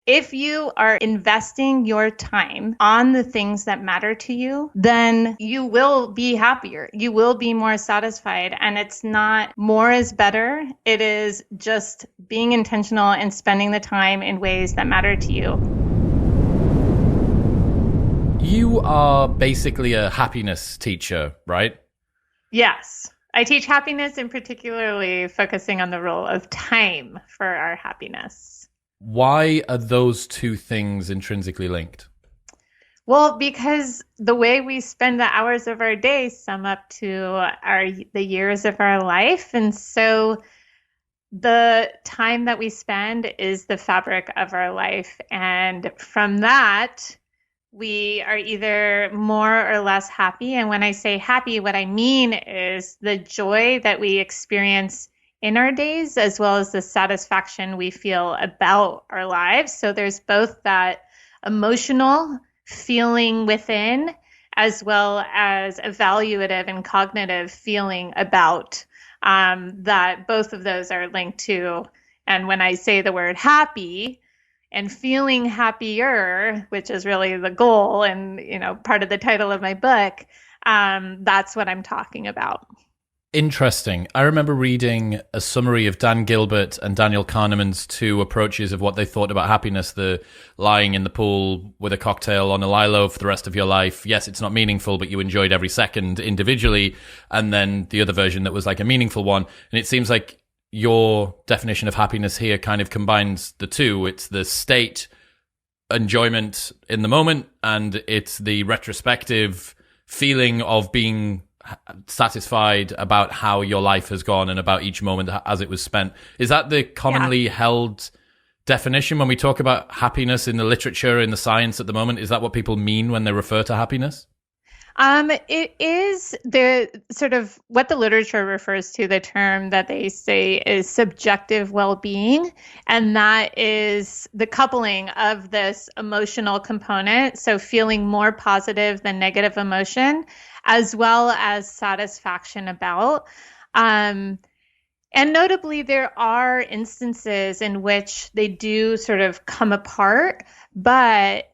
If you are investing your time on the things that matter to you, then you will be happier. You will be more satisfied. And it's not more is better. It is just being intentional and spending the time in ways that matter to you. You are basically a happiness teacher, right? Yes. I teach happiness and particularly focusing on the role of time for our happiness. Why are those two things intrinsically linked? Well, because the way we spend the hours of our day sum up to the years of our life. And so the time that we spend is the fabric of our life. And from that, we are either more or less happy. And when I say happy, what I mean is the joy that we experience in our days, as well as the satisfaction we feel about our lives. So there's both that emotional feeling within, as well as evaluative and cognitive feeling about that. Both of those are linked to. And when I say the word happy and feeling happier, which is really the goal and, part of the title of my book, that's what I'm talking about. Interesting. I remember reading a summary of Dan Gilbert and Daniel Kahneman's two approaches of what they thought about happiness, the lying in the pool with a cocktail on a lilo for the rest of your life. Yes, it's not meaningful, but you enjoyed every second individually. And then the other version that was like a meaningful one. And it seems like your definition of happiness here kind of combines the two. It's the state enjoyment in the moment, and it's the retrospective feeling of being satisfied about how your life has gone and about each moment as it was spent. Is that the commonly held definition when we talk about happiness in the literature, in the science at the moment? Is that what people mean when they refer to happiness? It is the sort of what the literature refers to, the term that they say is subjective well-being. And that is the coupling of this emotional component. So feeling more positive than negative emotion, as well as satisfaction about. And notably, there are instances in which they do sort of come apart, but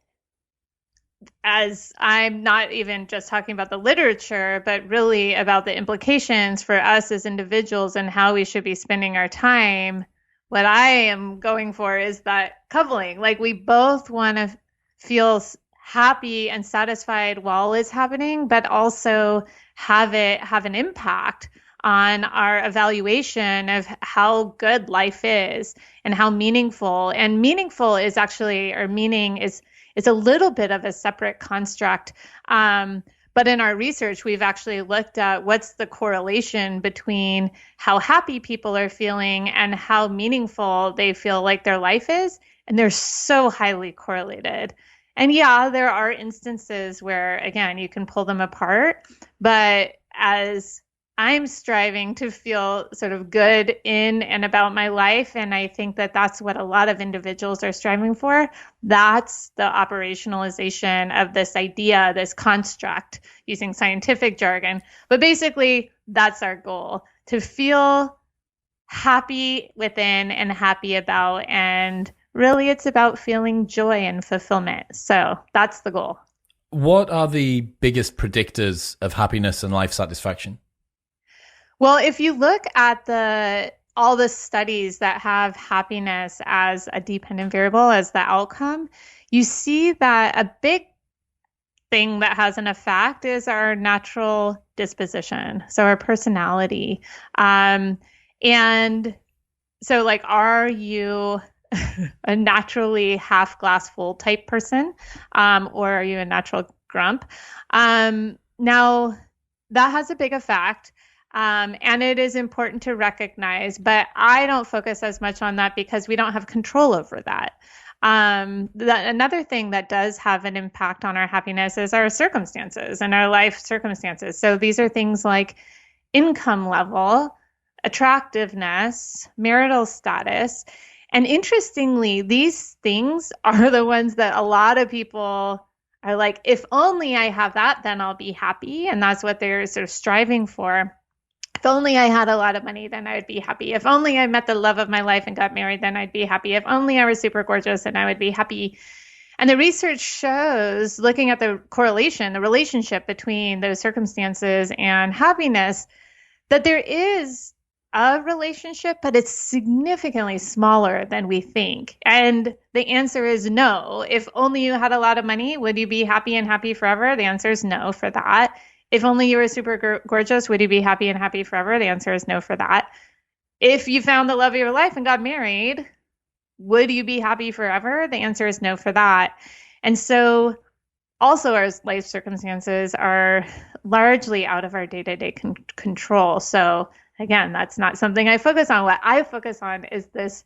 as I'm not even just talking about the literature, but really about the implications for us as individuals and how we should be spending our time, what I am going for is that coupling. Like, we both want to feel happy and satisfied while it's happening, but also have it have an impact on our evaluation of how good life is and how meaningful. And meaningful is actually, or meaning is a little bit of a separate construct. But in our research, we've actually looked at what's the correlation between how happy people are feeling and how meaningful they feel like their life is. And they're so highly correlated. And yeah, there are instances where, again, you can pull them apart. But as I'm striving to feel sort of good in and about my life, and I think that that's what a lot of individuals are striving for, that's the operationalization of this idea, this construct, using scientific jargon. But basically, that's our goal, to feel happy within and happy about. And really, it's about feeling joy and fulfillment. So that's the goal. What are the biggest predictors of happiness and life satisfaction? Well, if you look at all the studies that have happiness as a dependent variable, as the outcome, you see that a big thing that has an effect is our natural disposition, so our personality. And so, like, are you a naturally half glass full type person, or are you a natural grump? Now, that has a big effect. And it is important to recognize, but I don't focus as much on that because we don't have control over that. Another thing that does have an impact on our happiness is our circumstances and our life circumstances. So these are things like income level, attractiveness, marital status. And interestingly, these things are the ones that a lot of people are like, if only I have that, then I'll be happy. And that's what they're sort of striving for. If only I had a lot of money, then I would be happy. If only I met the love of my life and got married, then I'd be happy. If only I was super gorgeous, then I would be happy. And the research shows, looking at the correlation, the relationship between those circumstances and happiness, that there is a relationship, but it's significantly smaller than we think. And the answer is no. If only you had a lot of money, would you be happy and happy forever? The answer is no for that. If only you were super gorgeous, would you be happy and happy forever? The answer is no for that. If you found the love of your life and got married, would you be happy forever? The answer is no for that. And so also our life circumstances are largely out of our day-to-day control. So again, that's not something I focus on. What I focus on is this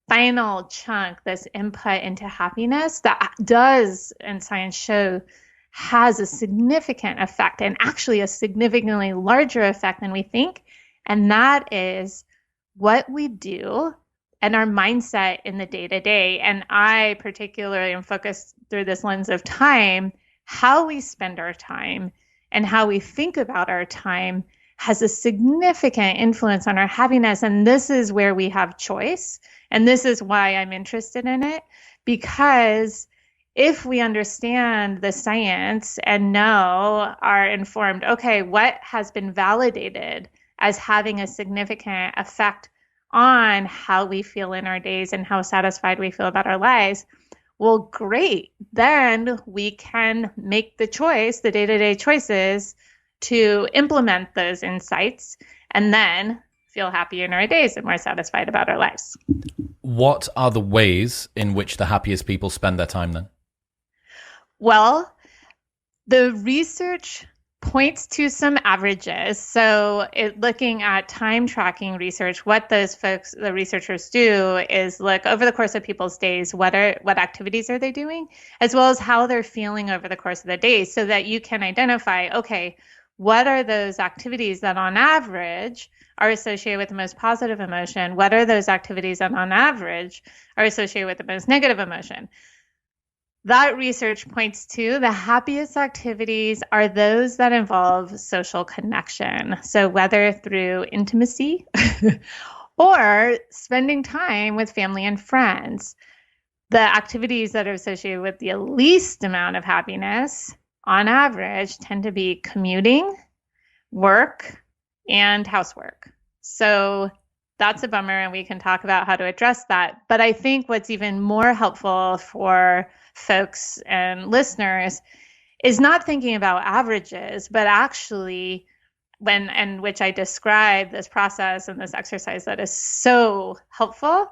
final chunk, this input into happiness that does, and science show, has a significant effect, and actually a significantly larger effect than we think. And that is what we do and our mindset in the day-to-day. And I particularly am focused through this lens of time, how we spend our time and how we think about our time has a significant influence on our happiness. And this is where we have choice. And this is why I'm interested in it, because if we understand the science and are informed, okay, what has been validated as having a significant effect on how we feel in our days and how satisfied we feel about our lives, well, great. Then we can make the choice, the day-to-day choices, to implement those insights and then feel happy in our days and more satisfied about our lives. What are the ways in which the happiest people spend their time then? Well, the research points to some averages. So looking at time tracking research, what those folks, the researchers do is look over the course of people's days, what activities are they doing, as well as how they're feeling over the course of the day, so that you can identify, okay, what are those activities that on average are associated with the most positive emotion? What are those activities that on average are associated with the most negative emotion? That research points to the happiest activities are those that involve social connection. So whether through intimacy or spending time with family and friends, the activities that are associated with the least amount of happiness on average tend to be commuting, work, and housework. So that's a bummer, and we can talk about how to address that. But I think what's even more helpful for folks and listeners is not thinking about averages, but actually which I describe this process and this exercise that is so helpful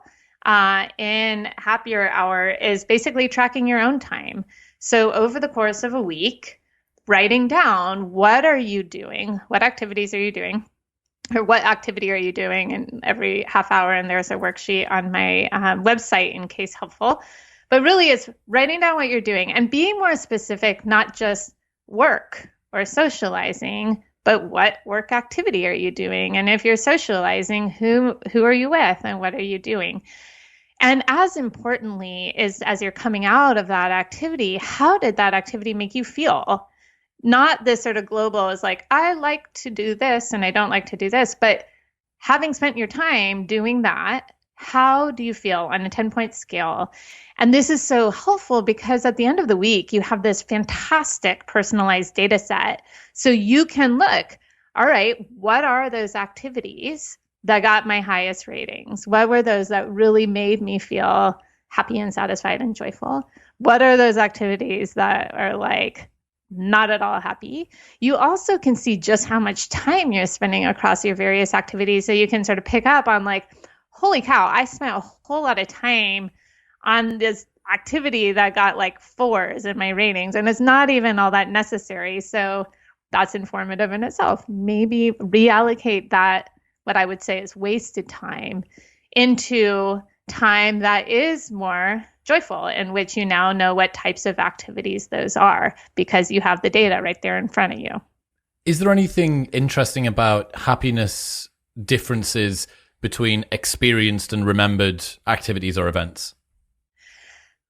in Happier Hour is basically tracking your own time. So over the course of a week, writing down what are you doing, what activities are you doing, or what activity are you doing in every half hour, and there's a worksheet on my website in case helpful. But really it's writing down what you're doing and being more specific, not just work or socializing, but what work activity are you doing? And if you're socializing, who are you with and what are you doing? And as importantly is, as you're coming out of that activity, how did that activity make you feel? Not this sort of global is like, I like to do this and I don't like to do this, but having spent your time doing that, how do you feel on a 10-point scale? And this is so helpful because at the end of the week, you have this fantastic personalized data set. So you can look, all right, what are those activities that got my highest ratings? What were those that really made me feel happy and satisfied and joyful? What are those activities that are like not at all happy? You also can see just how much time you're spending across your various activities. So you can sort of pick up on like, holy cow, I spent a whole lot of time on this activity that got like 4s in my ratings, and it's not even all that necessary. So that's informative in itself. Maybe reallocate that, what I would say is wasted time, into time that is more joyful, in which you now know what types of activities those are because you have the data right there in front of you. Is there anything interesting about happiness differences between experienced and remembered activities or events?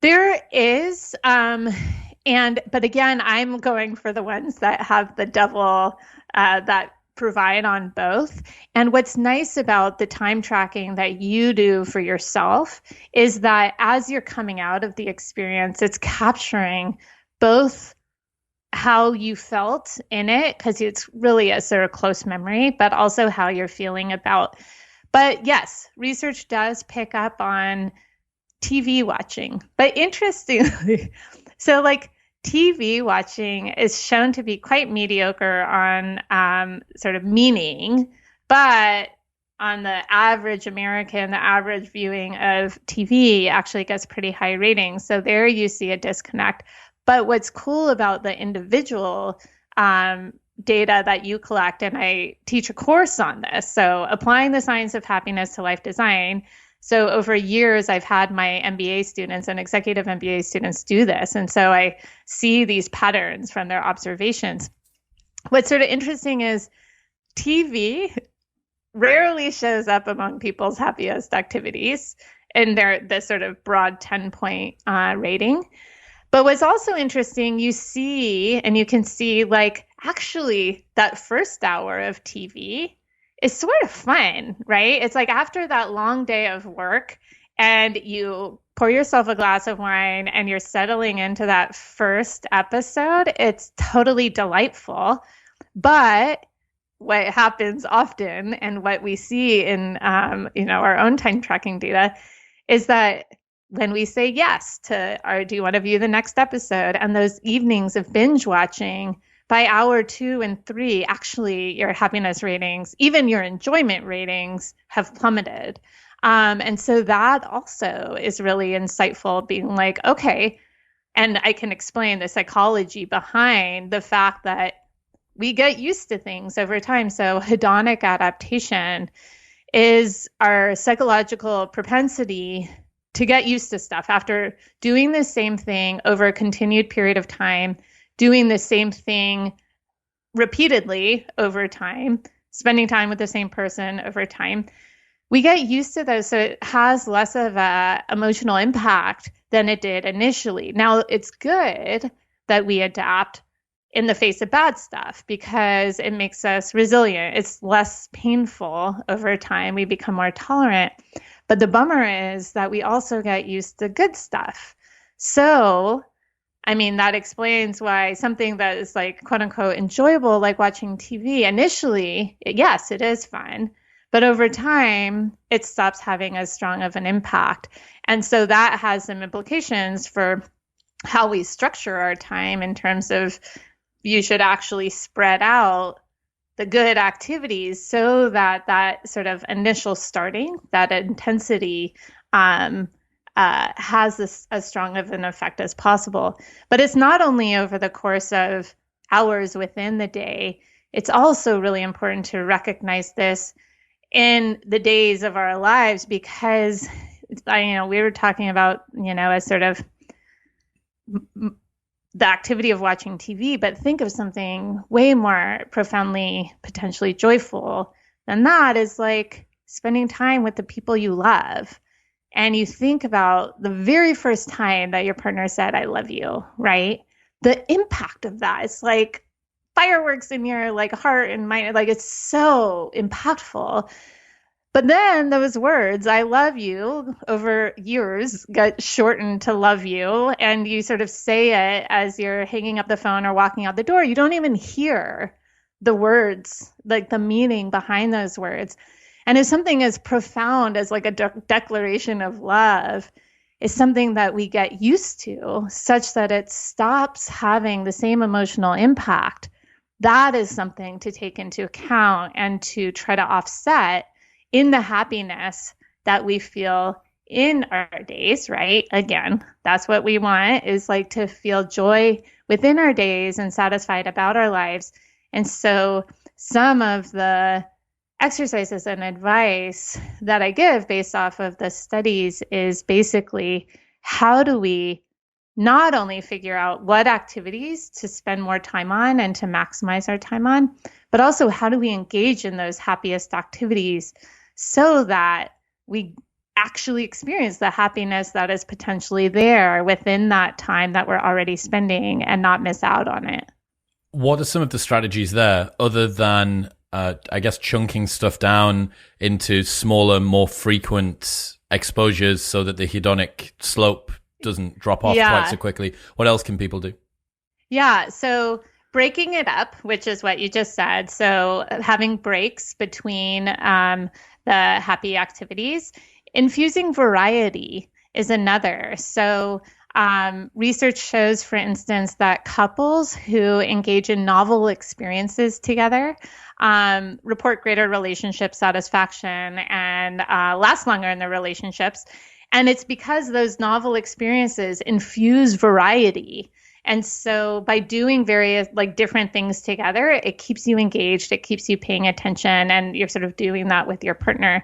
There is, but again, I'm going for the ones that have the double, that provide on both. And what's nice about the time tracking that you do for yourself is that as you're coming out of the experience, it's capturing both how you felt in it, because it's really a sort of close memory, but also how you're feeling about. But yes, research does pick up on TV watching. But interestingly, so like TV watching is shown to be quite mediocre on sort of meaning, but on the average American, the average viewing of TV actually gets pretty high ratings. So there you see a disconnect. But what's cool about the individual data that you collect, and I teach a course on this, so applying the science of happiness to life design. So over years, I've had my MBA students and executive MBA students do this. And so I see these patterns from their observations. What's sort of interesting is TV rarely shows up among people's happiest activities in this sort of broad 10-point rating. But what's also interesting, you see, and you can see, like, actually that first hour of TV is sort of fun, right? It's like after that long day of work and you pour yourself a glass of wine and you're settling into that first episode, it's totally delightful. But what happens often, and what we see in our own time tracking data, is that when we say yes to, or do you want to view the next episode, and those evenings of binge watching, by hour 2 and 3, actually your happiness ratings, even your enjoyment ratings, have plummeted. And so that also is really insightful, being like, okay, and I can explain the psychology behind the fact that we get used to things over time. So hedonic adaptation is our psychological propensity to get used to stuff after doing the same thing over a continued period of time, doing the same thing repeatedly over time, spending time with the same person over time. We get used to those, so it has less of a emotional impact than it did initially. Now, it's good that we adapt in the face of bad stuff because it makes us resilient. It's less painful over time. We become more tolerant. But the bummer is that we also get used to good stuff. So, I mean, that explains why something that is like, quote unquote, enjoyable, like watching TV, initially, yes, it is fun. But over time, it stops having as strong of an impact. And so that has some implications for how we structure our time, in terms of you should actually spread out the good activities so that that sort of initial starting, that intensity, has as strong of an effect as possible. But it's not only over the course of hours within the day. It's also really important to recognize this in the days of our lives, because we were talking about, as sort of the activity of watching TV, but think of something way more profoundly, potentially joyful than that, is like spending time with the people you love. And you think about the very first time that your partner said, I love you, right? The impact of that is like fireworks in your like heart and mind. Like, it's so impactful. But then those words, I love you, over years got shortened to love you. And you sort of say it as you're hanging up the phone or walking out the door. You don't even hear the words, like the meaning behind those words. And if something as profound as like a declaration of love is something that we get used to, such that it stops having the same emotional impact, that is something to take into account and to try to offset in the happiness that we feel in our days, right? Again, that's what we want, is like to feel joy within our days and satisfied about our lives. And so some of the exercises and advice that I give based off of the studies is basically, how do we not only figure out what activities to spend more time on and to maximize our time on, but also how do we engage in those happiest activities so that we actually experience the happiness that is potentially there within that time that we're already spending and not miss out on it. What are some of the strategies there, other than I guess, chunking stuff down into smaller, more frequent exposures so that the hedonic slope doesn't drop off quite so quickly. What else can people do? Yeah. So breaking it up, which is what you just said. So having breaks between the happy activities, infusing variety is another. So research shows, for instance, that couples who engage in novel experiences together report greater relationship satisfaction and last longer in their relationships. And it's because those novel experiences infuse variety. And so by doing various different things together, it keeps you engaged, it keeps you paying attention, and you're sort of doing that with your partner.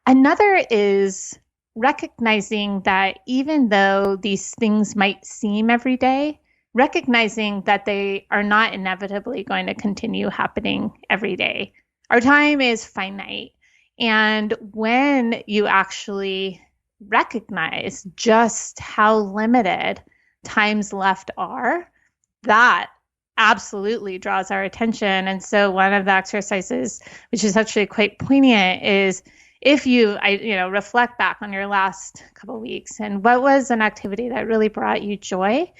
Another is recognizing that even though these things might seem every day, recognizing that they are not inevitably going to continue happening every day. Our time is finite. And when you actually recognize just how limited times left are, that absolutely draws our attention. And so one of the exercises, which is actually quite poignant, is if you reflect back on your last couple of weeks and what was an activity that really brought you joy.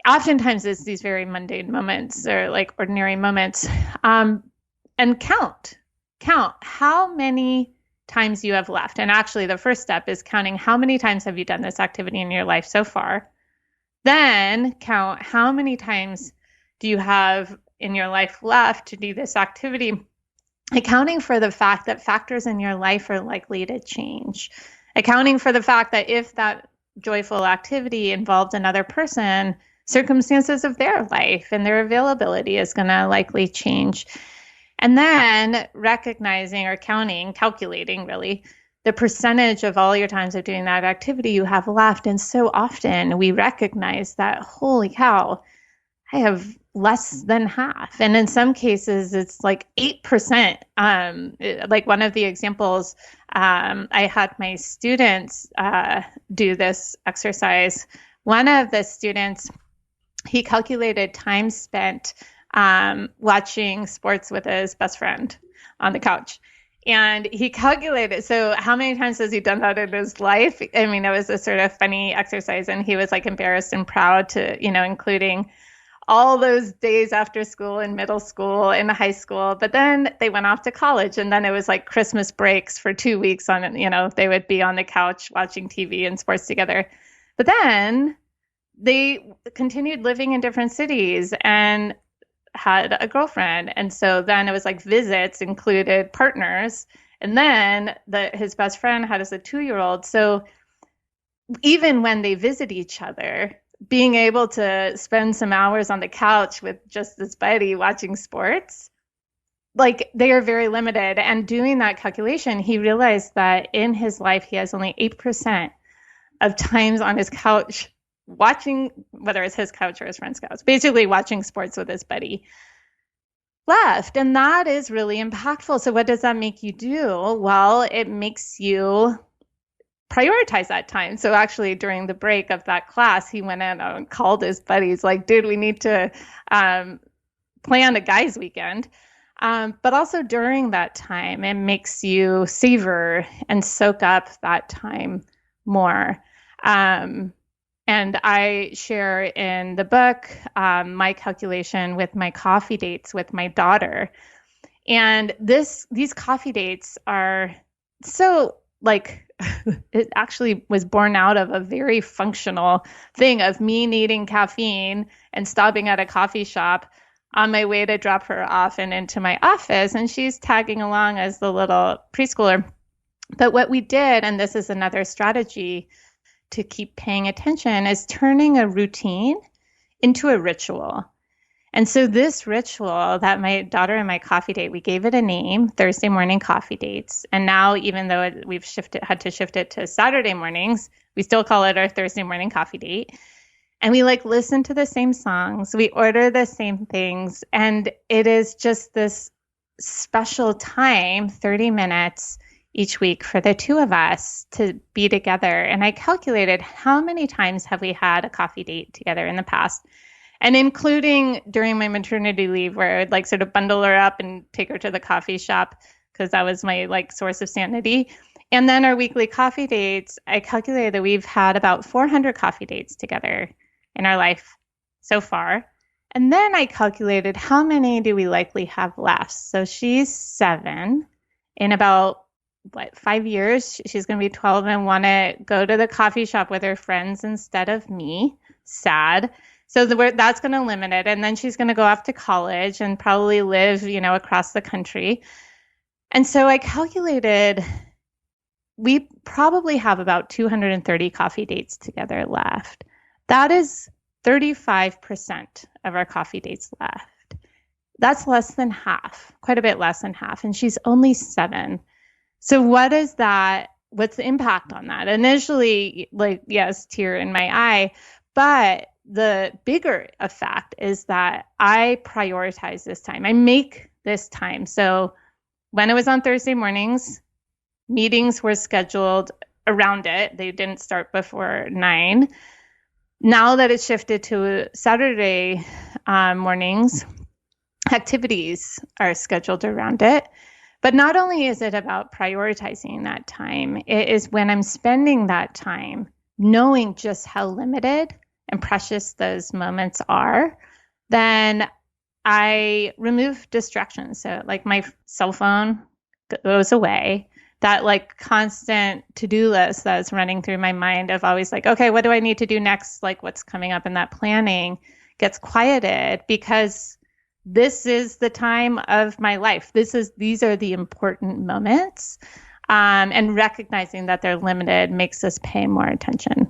Oftentimes it's these very mundane moments or ordinary moments, and count how many times you have left. And actually the first step is counting how many times have you done this activity in your life so far. Then count how many times do you have in your life left to do this activity, accounting for the fact that factors in your life are likely to change, accounting for the fact that if that joyful activity involved another person, circumstances of their life and their availability is going to likely change. And then recognizing or calculating really the percentage of all your times of doing that activity you have left. And so often we recognize that, holy cow, I have less than half. And in some cases, it's 8%. Like one of the examples, I had my students do this exercise. One of the students, he calculated time spent watching sports with his best friend on the couch. And he calculated, so how many times has he done that in his life? I mean, it was a sort of funny exercise, and he was embarrassed and proud to, including all those days after school in middle school and high school. But then they went off to college, and then it was Christmas breaks for 2 weeks on, they would be on the couch watching TV and sports together. But then they continued living in different cities and had a girlfriend. And so then it was visits included partners. And then his best friend had as a 2-year-old. So even when they visit each other, being able to spend some hours on the couch with just this buddy watching sports, they are very limited. And doing that calculation, he realized that in his life, he has only 8% of times on his couch watching, whether it's his couch or his friend's couch, basically watching sports with his buddy left. And that is really impactful. So what does that make you do? Well, it makes you prioritize that time. So actually during the break of that class, he went in and called his buddies dude, we need to plan a guys weekend. But also during that time, it makes you savor and soak up that time more. And I share in the book my calculation with my coffee dates with my daughter. And these coffee dates are so it actually was born out of a very functional thing of me needing caffeine and stopping at a coffee shop on my way to drop her off and into my office. And she's tagging along as the little preschooler. But what we did, and this is another strategy to keep paying attention, is turning a routine into a ritual. And so this ritual that my daughter and my coffee date, we gave it a name, Thursday morning coffee dates. And now, even though we've had to shift it to Saturday mornings, we still call it our Thursday morning coffee date. And we listen to the same songs, we order the same things. And it is just this special time, 30 minutes each week for the two of us to be together. And I calculated how many times have we had a coffee date together in the past. And including during my maternity leave, where I would like sort of bundle her up and take her to the coffee shop because that was my like source of sanity. And then our weekly coffee dates, I calculated that we've had about 400 coffee dates together in our life so far. And then I calculated how many do we likely have left. So she's 7. In about 5 years, she's going to be 12 and want to go to the coffee shop with her friends instead of me. Sad. So that's going to limit it. And then she's going to go off to college and probably live, across the country. And so I calculated we probably have about 230 coffee dates together left. That is 35% of our coffee dates left. That's less than half, quite a bit less than half. And she's only 7. So what's the impact on that? Initially, yes, tear in my eye, but the bigger effect is that I prioritize this time. I make this time. So when it was on Thursday mornings, meetings were scheduled around it. They didn't start before 9. Now that it's shifted to Saturday mornings, activities are scheduled around it. But not only is it about prioritizing that time, it is when I'm spending that time knowing just how limited and precious those moments are, then I remove distractions. So like my cell phone goes away. That like constant to-do list that's running through my mind of always like, okay, what do I need to do next? Like what's coming up in that planning gets quieted because this is the time of my life. These are the important moments. And recognizing that they're limited makes us pay more attention.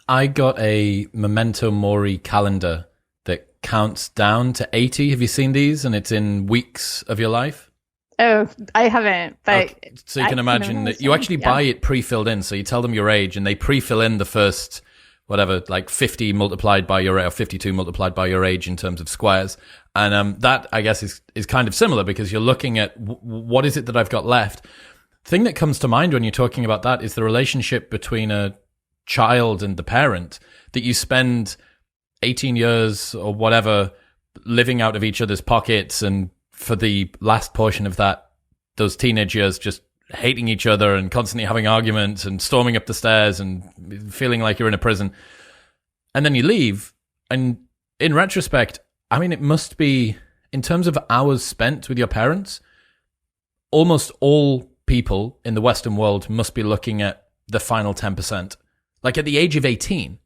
I got a Memento Mori calendar that counts down to 80. Have you seen these? And it's in weeks of your life. Oh, I haven't, but okay. So you can imagine that you actually buy it pre-filled in. So you tell them your age and they pre-fill in the first, whatever, like 50 multiplied by your age or 52 multiplied by your age in terms of squares. And that, I guess, is kind of similar because you're looking at what is it that I've got left. The thing that comes to mind when you're talking about that is the relationship between a child and the parent, that you spend 18 years or whatever living out of each other's pockets, and for the last portion of that, those teenage years just hating each other and constantly having arguments and storming up the stairs and feeling like you're in a prison. And then you leave. And in retrospect, I mean, it must be, in terms of hours spent with your parents, almost all people in the Western world must be looking at the final 10%. Like at the age of 18.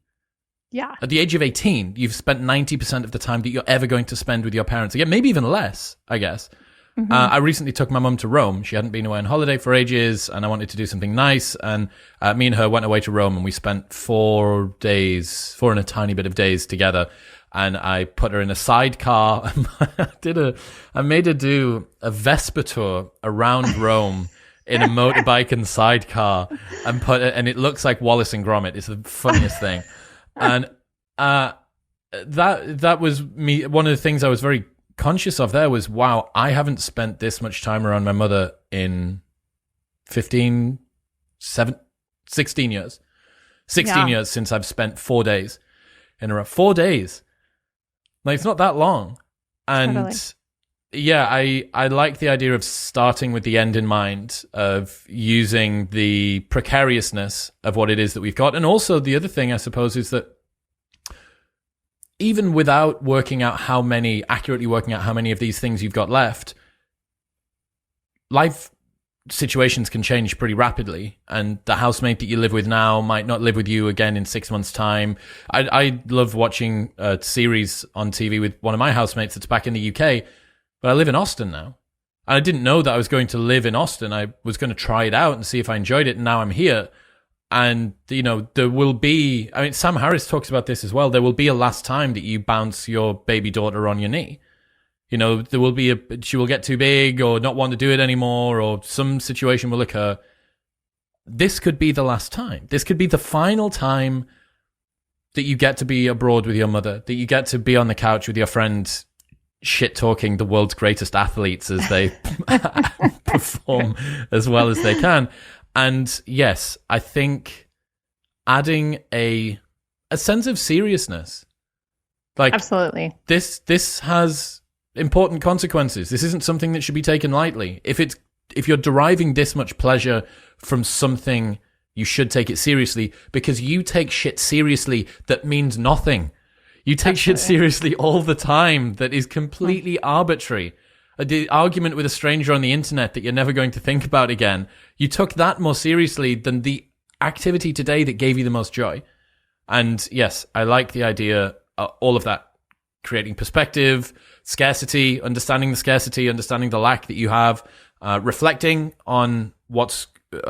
Yeah. At the age of 18, you've spent 90% of the time that you're ever going to spend with your parents. Again, maybe even less, I guess. Mm-hmm. I recently took my mum to Rome. She hadn't been away on holiday for ages, and I wanted to do something nice. And me and her went away to Rome, and we spent 4 and a tiny bit of days together. And I put her in a sidecar. I made her do a Vespa tour around Rome in a motorbike and sidecar, and it looks like Wallace and Gromit. It's the funniest thing. And that was me. One of the things I was very conscious of there was, wow, I haven't spent this much time around my mother in 16 years. 16 years since I've spent 4 days in a row. 4 days. Like, it's not that long. And totally. Yeah, I like the idea of starting with the end in mind, of using the precariousness of what it is that we've got. And also the other thing, I suppose, is that even without accurately working out how many of these things you've got left, life situations can change pretty rapidly. And the housemate that you live with now might not live with you again in 6 months' time. I love watching a series on TV with one of my housemates that's back in the UK. But I live in Austin now. And I didn't know that I was going to live in Austin. I was going to try it out and see if I enjoyed it. And now I'm here. And, there will be, Sam Harris talks about this as well. There will be a last time that you bounce your baby daughter on your knee. There will be she will get too big or not want to do it anymore, or some situation will occur. This could be the last time. This could be the final time that you get to be abroad with your mother, that you get to be on the couch with your friends, shit-talking the world's greatest athletes as they perform as well as they can. And yes, I think adding a sense of seriousness Like, Absolutely. this has important consequences. This isn't something that should be taken lightly. If you're deriving this much pleasure from something, you should take it seriously, because you take shit seriously that means nothing. You take shit seriously all the time that is completely arbitrary. The argument with a stranger on the internet that you're never going to think about again, you took that more seriously than the activity today that gave you the most joy. And yes, I like the idea, all of that, creating perspective, scarcity, understanding the lack that you have, reflecting on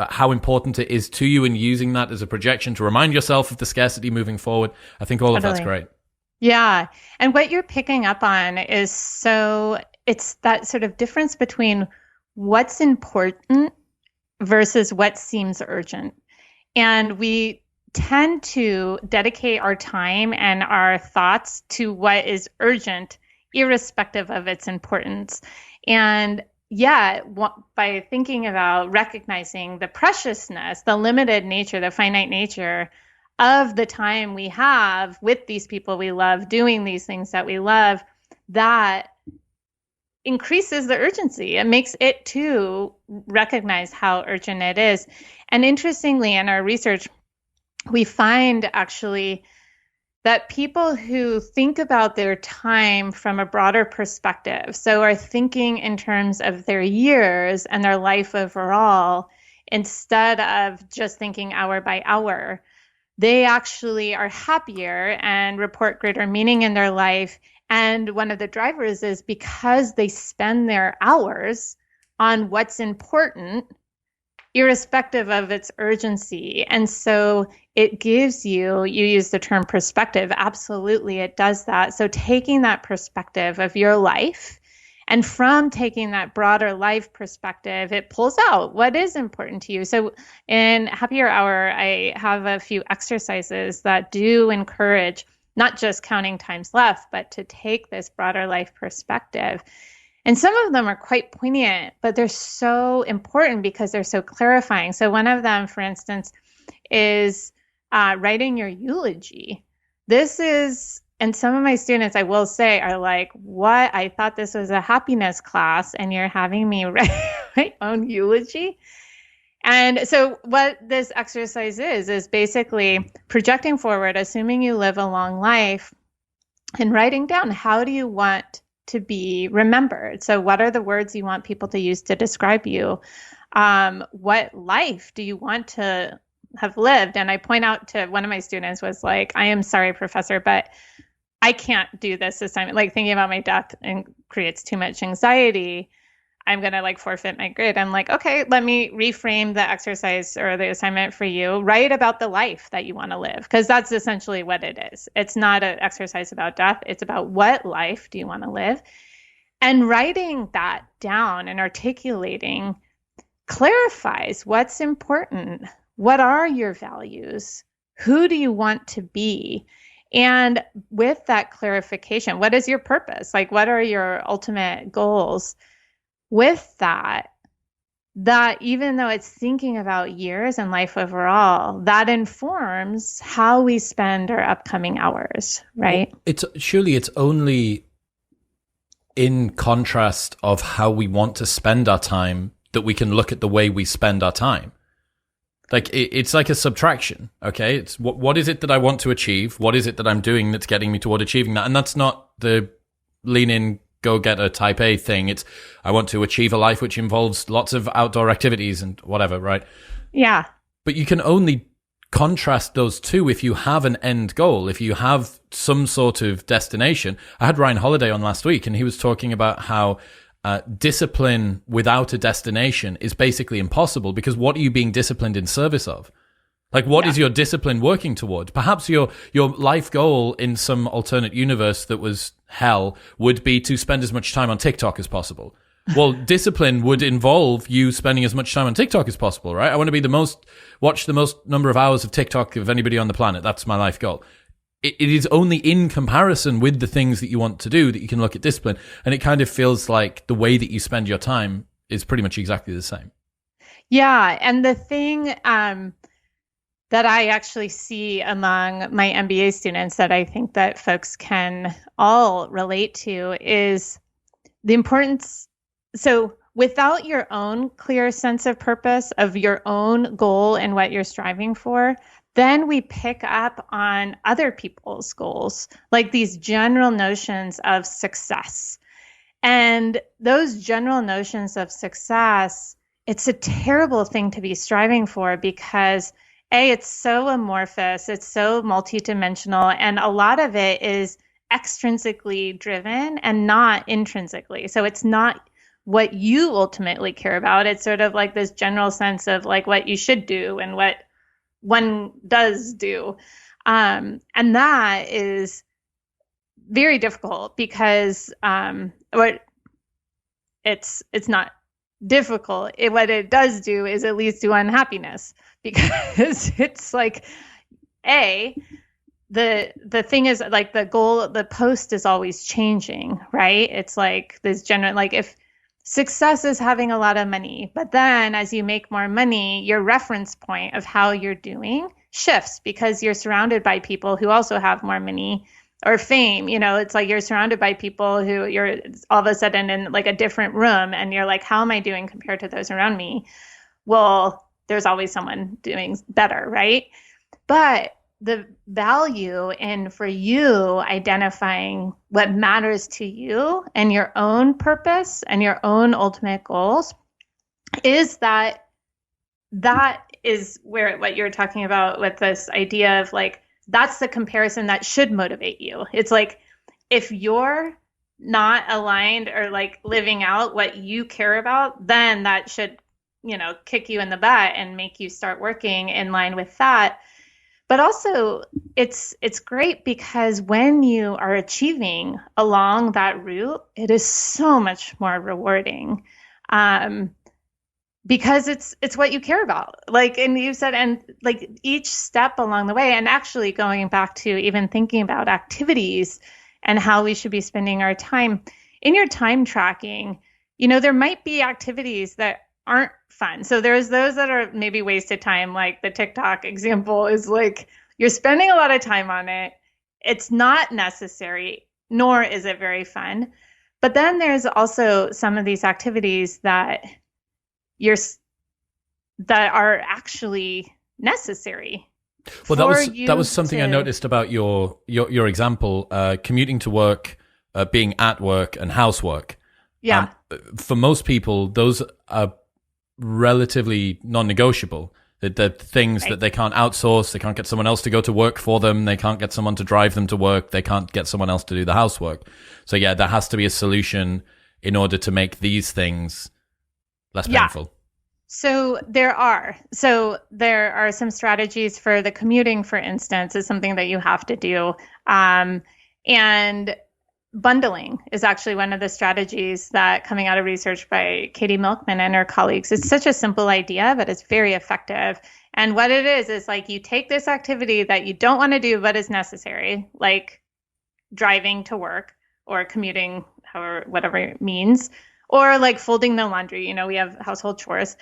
how important it is to you, and using that as a projection to remind yourself of the scarcity moving forward. I think all of that's great. Yeah. And what you're picking up on is it's that sort of difference between what's important versus what seems urgent. And we tend to dedicate our time and our thoughts to what is urgent, irrespective of its importance. And by thinking about recognizing the preciousness, the limited nature, the finite nature of the time we have with these people we love, doing these things that we love, that increases the urgency. It makes it too recognize how urgent it is. And interestingly, in our research, we find actually that people who think about their time from a broader perspective, so are thinking in terms of their years and their life overall, instead of just thinking hour by hour, they actually are happier and report greater meaning in their life. And one of the drivers is because they spend their hours on what's important, irrespective of its urgency. And so it gives you use the term perspective. Absolutely, it does that. So taking that perspective of your life, and from taking that broader life perspective, it pulls out what is important to you. So in Happier Hour, I have a few exercises that do encourage not just counting times left, but to take this broader life perspective. And some of them are quite poignant, but they're so important because they're so clarifying. So one of them, for instance, is writing your eulogy. This is, and some of my students, I will say, are like, what? I thought this was a happiness class and you're having me write my own eulogy? And so what this exercise is basically projecting forward, assuming you live a long life, and writing down, how do you want to be remembered? So what are the words you want people to use to describe you? What life do you want to have lived? And I point out to one of my students was like, I am sorry, professor, but I can't do this assignment. Like, thinking about my death and creates too much anxiety. I'm going to forfeit my grade. I'm like, okay, let me reframe the exercise or the assignment for you. Write about the life that you want to live, because that's essentially what it is. It's not an exercise about death. It's about what life do you want to live? And writing that down and articulating clarifies what's important. What are your values? Who do you want to be? And with that clarification, what is your purpose? What are your ultimate goals? With that even though it's thinking about years and life overall, that informs how we spend our upcoming hours, right? It's only in contrast of how we want to spend our time that we can look at the way we spend our time. It's like a subtraction, okay? It's what is it that I want to achieve? What is it that I'm doing that's getting me toward achieving that? And that's not the lean in, go get a type A thing. It's, I want to achieve a life which involves lots of outdoor activities and whatever, right? Yeah. But you can only contrast those two if you have an end goal, if you have some sort of destination. I had Ryan Holiday on last week, and he was talking about how discipline without a destination is basically impossible, because what are you being disciplined in service of? What is your discipline working toward? Perhaps your life goal in some alternate universe that was hell would be to spend as much time on TikTok as possible. Well, discipline would involve you spending as much time on TikTok as possible, right? I want to be watch the most number of hours of TikTok of anybody on the planet. That's my life goal. It is only in comparison with the things that you want to do that you can look at discipline. And it kind of feels like the way that you spend your time is pretty much exactly the same. Yeah. And the thing, that I actually see among my MBA students that I think that folks can all relate to is the importance. So without your own clear sense of purpose, of your own goal and what you're striving for, then we pick up on other people's goals, like these general notions of success. And those general notions of success, it's a terrible thing to be striving for because it's so amorphous, it's so multidimensional, and a lot of it is extrinsically driven and not intrinsically. So it's not what you ultimately care about. It's sort of like this general sense of like what you should do and what one does do. And that is very difficult because it's not difficult. What it does do is it leads to unhappiness because it's like, the thing is like the goal, the post is always changing, right? It's like this general, like if success is having a lot of money, but then as you make more money, your reference point of how you're doing shifts because you're surrounded by people who also have more money or fame. You know, it's like you're surrounded by people who you're all of a sudden in like a different room and you're like, how am I doing compared to those around me? Well, there's always someone doing better, right? But the value in for you identifying what matters to you and your own purpose and your own ultimate goals is that is where what you're talking about with this idea of like, that's the comparison that should motivate you. It's like, if you're not aligned or like living out what you care about, then that should, kick you in the butt and make you start working in line with that. But also, it's great because when you are achieving along that route, it is so much more rewarding because it's what you care about. Like, and you said, and like each step along the way, and actually going back to even thinking about activities and how we should be spending our time in your time tracking, there might be activities that aren't fun. So there's those that are maybe wasted time, like the TikTok example is like, you're spending a lot of time on it. It's not necessary, nor is it very fun. But then there's also some of these activities that are actually necessary. Well, that was something I noticed about your example, commuting to work, being at work, and housework. Yeah. For most people, those are relatively non-negotiable. The things that they can't outsource, they can't get someone else to go to work for them, they can't get someone to drive them to work, they can't get someone else to do the housework. So yeah, there has to be a solution in order to make these things less painful. So there are some strategies for the commuting, for instance, is something that you have to do. And bundling is actually one of the strategies that coming out of research by Katie Milkman and her colleagues. It's such a simple idea, but it's very effective. And what it is like you take this activity that you don't want to do, but is necessary, like driving to work or commuting, however, whatever it means, or like folding the laundry. We have household chores.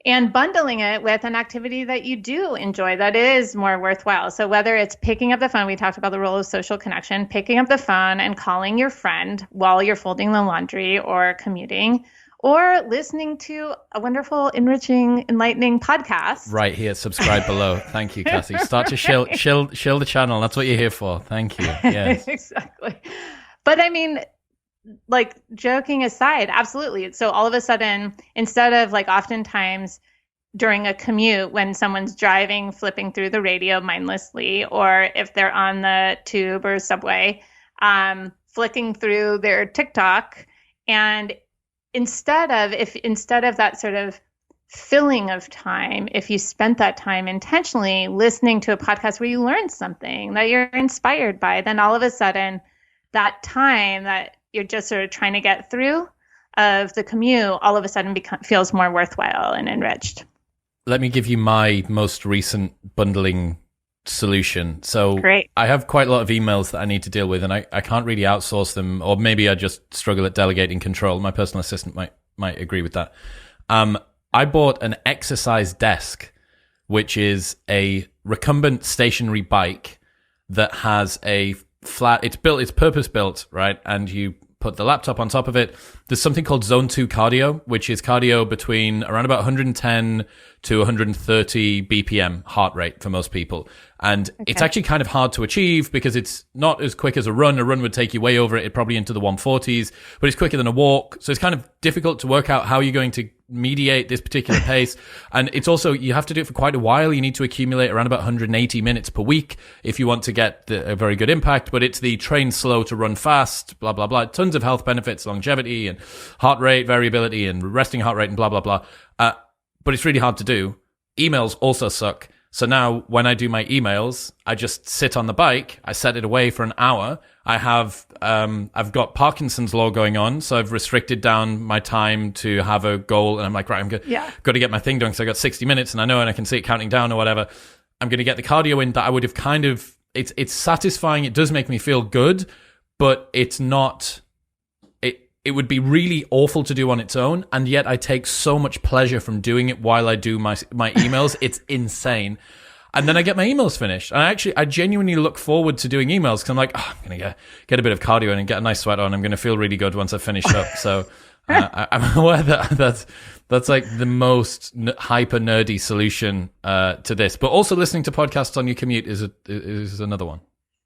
And bundling it with an activity that you do enjoy that is more worthwhile. So whether it's picking up the phone, we talked about the role of social connection, picking up the phone and calling your friend while you're folding the laundry or commuting, or listening to a wonderful, enriching, enlightening podcast. Right here, subscribe below. Thank you, Cassie. Start to shill the channel. That's what you're here for. Thank you. Yes. Exactly. But I mean, like joking aside, absolutely. So all of a sudden, instead of like oftentimes during a commute when someone's driving, flipping through the radio mindlessly, or if they're on the tube or subway, flicking through their TikTok, and instead of that sort of filling of time, if you spent that time intentionally listening to a podcast where you learned something that you're inspired by, then all of a sudden that time that you're just sort of trying to get through of the commute, all of a sudden feels more worthwhile and enriched. Let me give you my most recent bundling solution. So Great. I have quite a lot of emails that I need to deal with, and I can't really outsource them, or maybe I just struggle at delegating control. My personal assistant might agree with that. I bought an exercise desk, which is a recumbent stationary bike that has a flat, it's purpose built, right? And you put the laptop on top of it. There's something called zone 2 cardio, which is cardio between around about 110 to 130 BPM heart rate for most people. And it's actually kind of hard to achieve because it's not as quick as a run. A run would take you way over it, probably into the 140s, but it's quicker than a walk. So it's kind of difficult to work out how you're going to mediate this particular pace. And it's also, you have to do it for quite a while. You need to accumulate around about 180 minutes per week if you want to get a very good impact. But it's the train slow to run fast, blah, blah, blah. Tons of health benefits, longevity and heart rate variability and resting heart rate and blah, blah, blah. But it's really hard to do. Emails also suck. So now when I do my emails, I just sit on the bike. I set it away for an hour. I've got Parkinson's law going on. So I've restricted down my time to have a goal. And I'm like, right, got to get my thing done. So I got 60 minutes and I know, and I can see it counting down or whatever. I'm going to get the cardio in that I would have it's satisfying. It does make me feel good, but it's not, it would be really awful to do on its own, and yet I take so much pleasure from doing it while I do my emails. It's insane. And then I get my emails finished. And I genuinely look forward to doing emails because I'm like, I'm going to get a bit of cardio in and get a nice sweat on. I'm going to feel really good once I've finished up. So I'm aware that's like the most hyper nerdy solution to this. But also listening to podcasts on your commute is another one.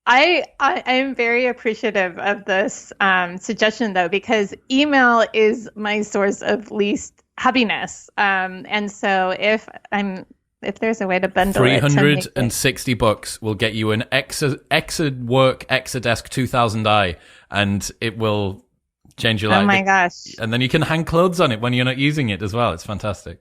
I am very appreciative of this suggestion, though, because email is my source of least happiness. And so if there's a way to bundle it, $360 will get you an Exadesk 2000i, and it will change your life. Oh my gosh! And then you can hang clothes on it when you're not using it as well. It's fantastic.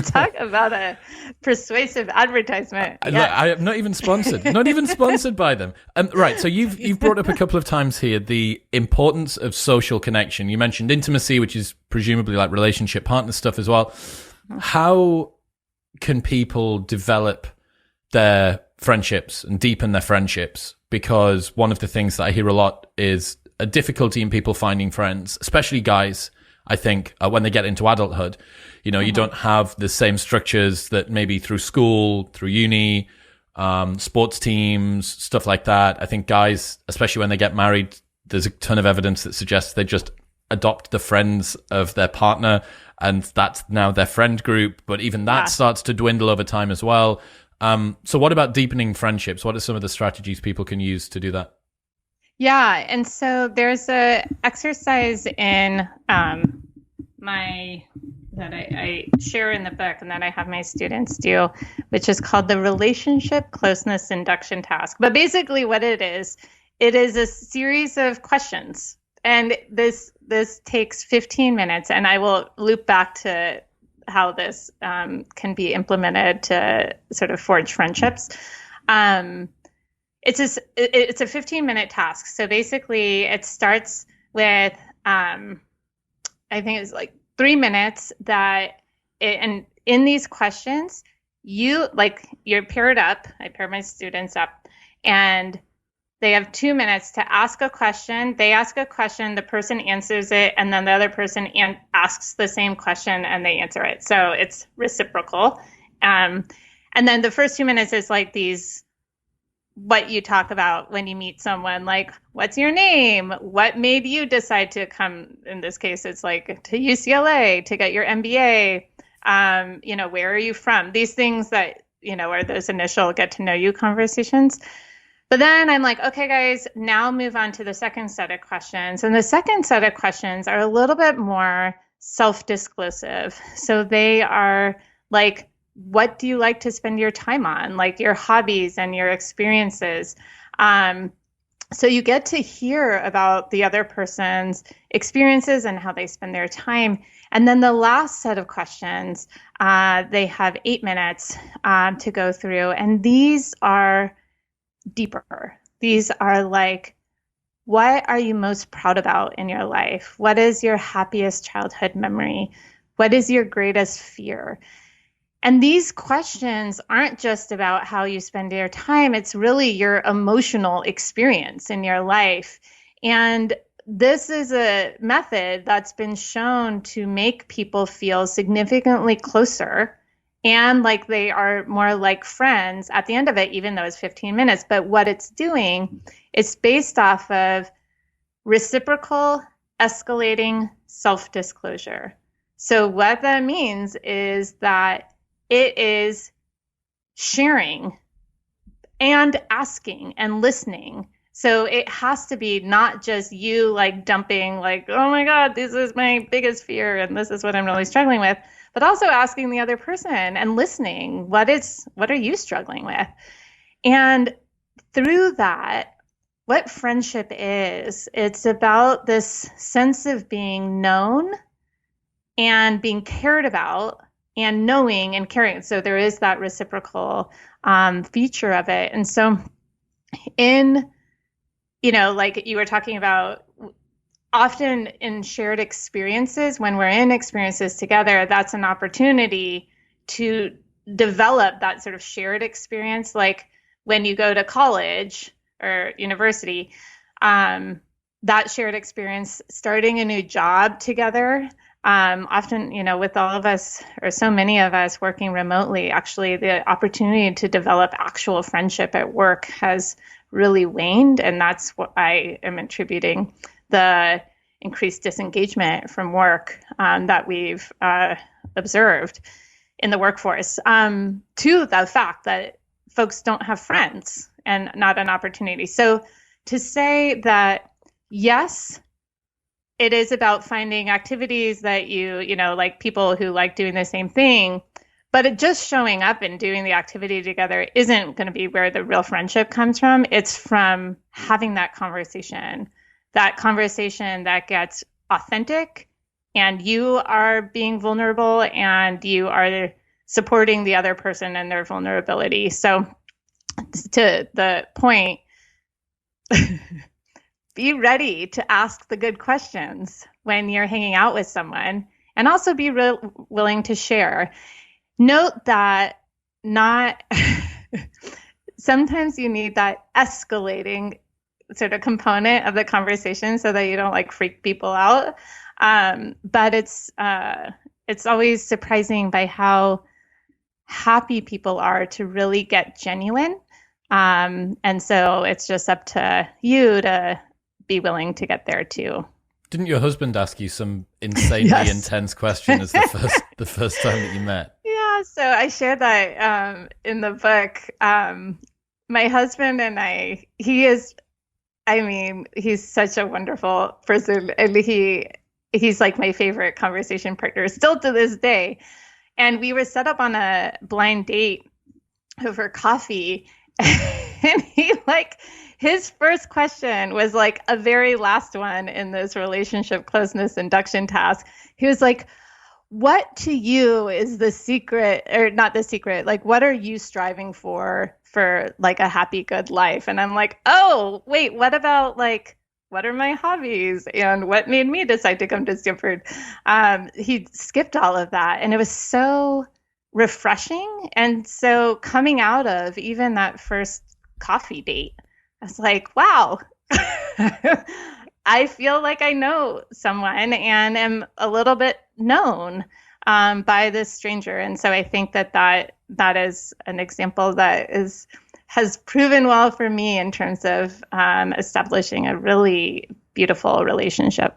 Talk about a persuasive advertisement. Yes. I am not even sponsored. Not even sponsored by them. Right. So you've brought up a couple of times here the importance of social connection. You mentioned intimacy, which is presumably like relationship partner stuff as well. How can people develop their friendships and deepen their friendships? Because one of the things that I hear a lot is a difficulty in people finding friends, especially guys. I think when they get into adulthood, you don't have the same structures that maybe through school, through uni, sports teams, stuff like that. I think guys, especially when they get married, there's a ton of evidence that suggests they just adopt the friends of their partner, and that's now their friend group. But even that starts to dwindle over time as well. So what about deepening friendships? What are some of the strategies people can use to do that? Yeah, and so there's a exercise in that I share in the book and that I have my students do, which is called the Relationship Closeness Induction Task. But basically what it is a series of questions. And this takes 15 minutes, and I will loop back to how this can be implemented to sort of forge friendships. It's a 15-minute task. So basically it starts with, I think it's like 3 minutes and in these questions, you're paired up. I pair my students up, and they have 2 minutes to ask a question. They ask a question, the person answers it, and then the other person asks the same question and they answer it. So it's reciprocal. And then the first 2 minutes is like what you talk about when you meet someone, like, what's your name? What made you decide to come? In this case, it's like to UCLA to get your MBA. Where are you from? These things that, are those initial get to know you conversations. But then I'm like, okay, guys, now move on to the second set of questions. And the second set of questions are a little bit more self-disclosive. So they are like, what do you like to spend your time on? Like your hobbies and your experiences. So you get to hear about the other person's experiences and how they spend their time. And then the last set of questions, they have 8 minutes to go through. And these are deeper. These are like, what are you most proud about in your life? What is your happiest childhood memory? What is your greatest fear? And these questions aren't just about how you spend your time. It's really your emotional experience in your life. And this is a method that's been shown to make people feel significantly closer and like they are more like friends at the end of it, even though it's 15 minutes. But what it's doing is based off of reciprocal escalating self-disclosure. So what that means is that it is sharing and asking and listening. So it has to be not just you like dumping like, oh my God, this is my biggest fear and this is what I'm really struggling with, but also asking the other person and listening. What are you struggling with? And through that, what friendship is, it's about this sense of being known and being cared about and knowing and caring. So there is that reciprocal feature of it. And so like you were talking about, often in shared experiences, when we're in experiences together, that's an opportunity to develop that sort of shared experience. Like when you go to college or university, that shared experience, starting a new job together, often, with all of us or so many of us working remotely, actually the opportunity to develop actual friendship at work has really waned. And that's what I am attributing the increased disengagement from work that we've observed in the workforce to the fact that folks don't have friends and not an opportunity. So to say that, yes, it is about finding activities that like people who like doing the same thing, but it just showing up and doing the activity together isn't going to be where the real friendship comes from. It's from having that conversation that gets authentic, and you are being vulnerable and you are supporting the other person and their vulnerability. So to the point, be ready to ask the good questions when you're hanging out with someone, and also be willing to share. Note that sometimes you need that escalating sort of component of the conversation so that you don't like freak people out. But it's always surprising by how happy people are to really get genuine. And so it's just up to you to be willing to get there too. Didn't your husband ask you some insanely intense question as the first time that you met? Yeah, so I shared that in the book. My husband and he's such a wonderful person, and he's like my favorite conversation partner still to this day. And we were set up on a blind date over coffee, and his first question was like a very last one in this relationship closeness induction task. He was like, what to you is the secret, or not the secret, like what are you striving for like a happy, good life? And I'm like, oh, wait, what about like, what are my hobbies and what made me decide to come to Stanford? He skipped all of that. And it was so refreshing. And so coming out of even that first coffee date, I was like, wow, I feel like I know someone and am a little bit known by this stranger. And so I think that is an example that has proven well for me in terms of establishing a really beautiful relationship.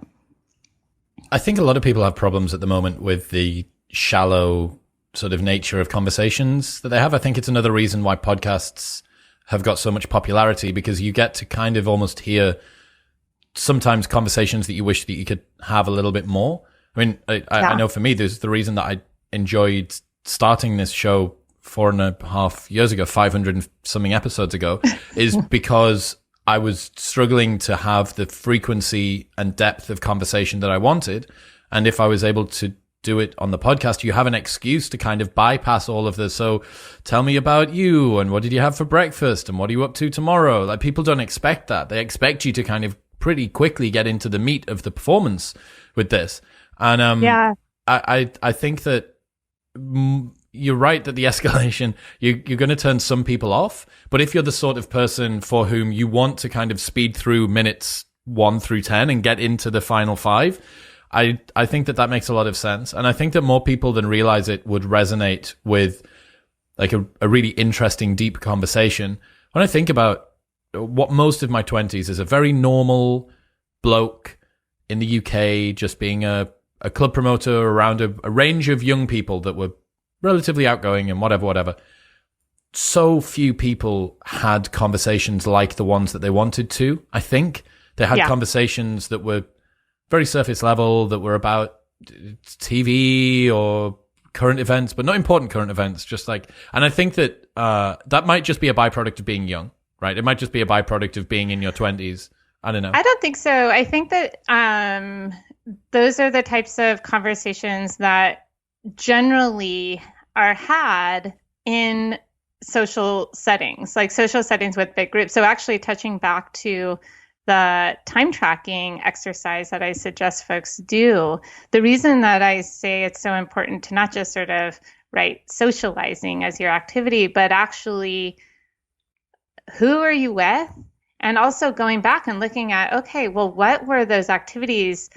I think a lot of people have problems at the moment with the shallow sort of nature of conversations that they have. I think it's another reason why podcasts have got so much popularity, because you get to kind of almost hear sometimes conversations that you wish that you could have a little bit more. I mean, I know for me, there's the reason that I enjoyed starting this show 4.5 years ago, 500 and something episodes ago, is because I was struggling to have the frequency and depth of conversation that I wanted. And if I was able to do it on the podcast, you have an excuse to kind of bypass all of this. So tell me about you, and what did you have for breakfast, and what are you up to tomorrow? Like, people don't expect that. They expect you to kind of pretty quickly get into the meat of the performance with this. And I think that you're right that the escalation, you're going to turn some people off. But if you're the sort of person for whom you want to kind of speed through minutes 1 through 10 and get into the final 5, I think that makes a lot of sense. And I think that more people than realize it would resonate with like a really interesting, deep conversation. When I think about what most of my 20s is a very normal bloke in the UK, just being a club promoter around a range of young people that were relatively outgoing and whatever. So few people had conversations like the ones that they wanted to. I think they had conversations that were very surface level, that were about TV or current events, but not important current events. Just like, and I think that that might just be a byproduct of being young, right? It might just be a byproduct of being in your 20s. I don't know. I don't think so. I think that those are the types of conversations that generally are had in social settings, like social settings with big groups. So actually touching back to the time tracking exercise that I suggest folks do, the reason that I say it's so important to not just sort of write socializing as your activity, but actually who are you with? And also going back and looking at, okay, well, what were those activities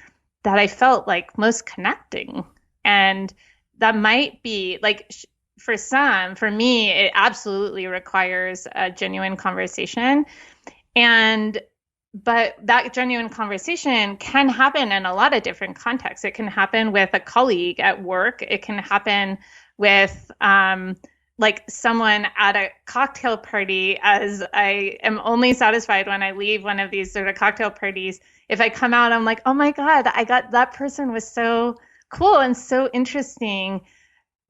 that I felt like most connecting? And that might be like, for me, it absolutely requires a genuine conversation. But that genuine conversation can happen in a lot of different contexts. It can happen with a colleague at work. It can happen with like someone at a cocktail party, as I am only satisfied when I leave one of these sort of cocktail parties. If I come out, I'm like, oh my God, that person was so cool and so interesting.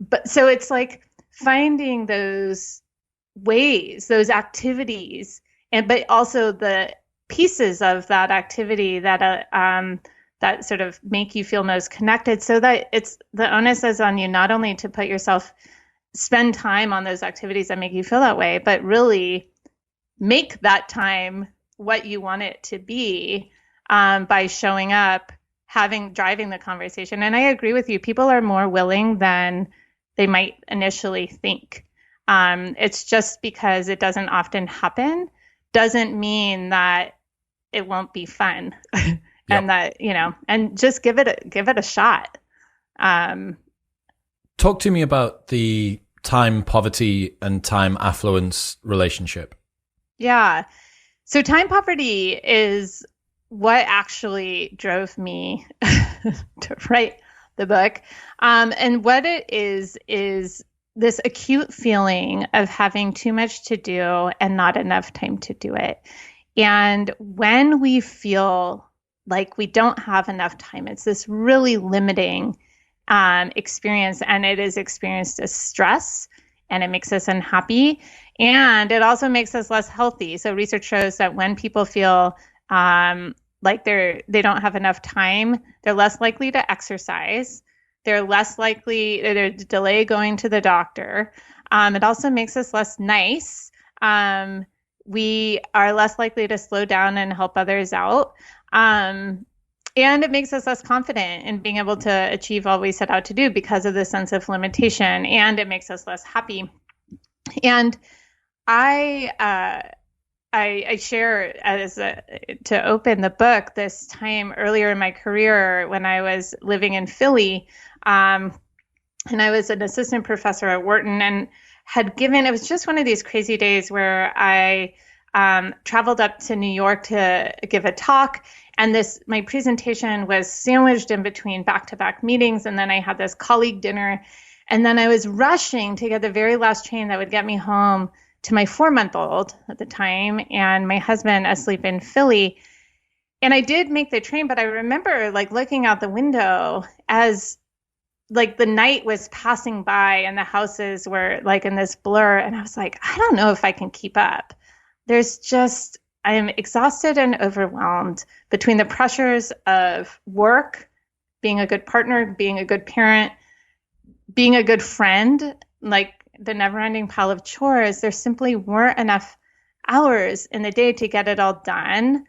But so it's like finding those ways, those activities, but also the pieces of that activity that that sort of make you feel most connected, so that it's the onus is on you not only to spend time on those activities that make you feel that way, but really make that time what you want it to be by showing up, driving the conversation. And I agree with you. People are more willing than they might initially think. It's just because it doesn't often happen, doesn't mean that it won't be fun. And that, and just give it a shot. Talk to me about the time poverty and time affluence relationship. Yeah. So time poverty is what actually drove me to write the book. And what it is this acute feeling of having too much to do and not enough time to do it. And when we feel like we don't have enough time, it's this really limiting experience, and it is experienced as stress, and it makes us unhappy, and it also makes us less healthy. So research shows that when people feel like they don't have enough time, they're less likely to exercise, they're less likely to delay going to the doctor. It also makes us less nice. We are less likely to slow down and help others out. And it makes us less confident in being able to achieve all we set out to do because of the sense of limitation, and it makes us less happy. And I share to open the book this time earlier in my career when I was living in Philly, and I was an assistant professor at Wharton, and it was just one of these crazy days where I traveled up to New York to give a talk. And my presentation was sandwiched in between back-to-back meetings. And then I had this colleague dinner. And then I was rushing to get the very last train that would get me home to my 4-month-old at the time and my husband asleep in Philly. And I did make the train, but I remember looking out the window as the night was passing by and the houses were in this blur. And I was like, I don't know if I can keep up. I am exhausted and overwhelmed between the pressures of work, being a good partner, being a good parent, being a good friend, the never-ending pile of chores. There simply weren't enough hours in the day to get it all done,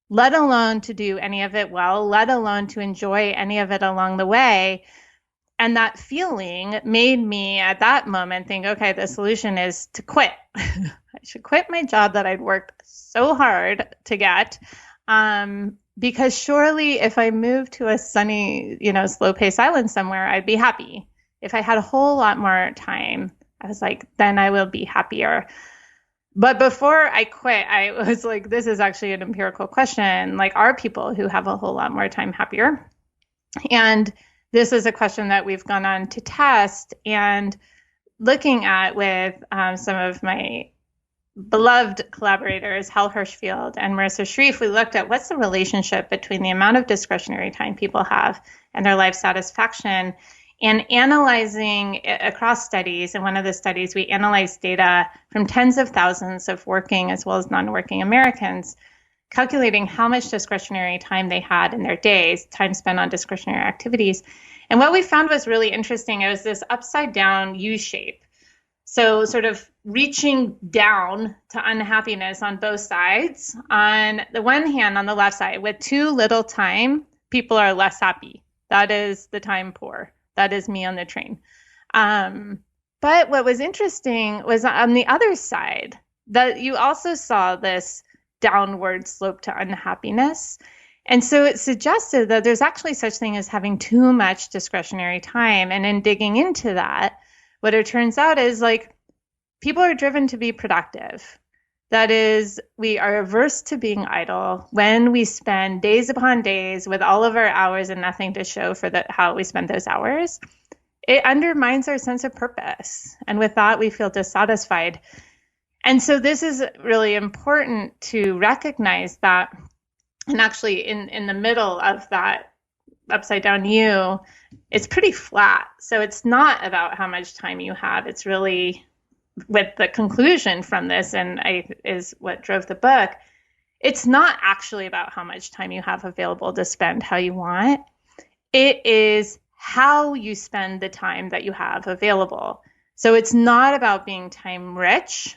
let alone to do any of it well, let alone to enjoy any of it along the way. And that feeling made me at that moment think, okay, the solution is to quit. I should quit my job that I'd worked so hard to get. And because surely if I moved to a sunny, slow-paced island somewhere, I'd be happy. If I had a whole lot more time, I was like, then I will be happier. But before I quit, I was like, this is actually an empirical question. Like, are people who have a whole lot more time happier? And this is a question that we've gone on to test and looking at with some of my beloved collaborators, Hal Hirschfield and Marissa Sharif. We looked at what's the relationship between the amount of discretionary time people have and their life satisfaction, and analyzing across studies. In one of the studies, we analyzed data from tens of thousands of working as well as non-working Americans, calculating how much discretionary time they had in their days, time spent on discretionary activities. And what we found was really interesting. It was this upside down U shape. So sort of reaching down to unhappiness on both sides. On the one hand, on the left side, with too little time, people are less happy. That is the time poor. That is me on the train. But what was interesting was on the other side, that you also saw this downward slope to unhappiness. And so it suggested that there's actually such thing as having too much discretionary time. And in digging into that, what it turns out is like people are driven to be productive. That is, we are averse to being idle when we spend days upon days with all of our hours and nothing to show for how we spend those hours. It undermines our sense of purpose. And with that, we feel dissatisfied. And so this is really important to recognize that. And actually, in the middle of that upside down U, it's pretty flat. So it's not about how much time you have. It's really, with the conclusion from this, and is what drove the book, it's not actually about how much time you have available to spend how you want. It is how you spend the time that you have available. So it's not about being time rich.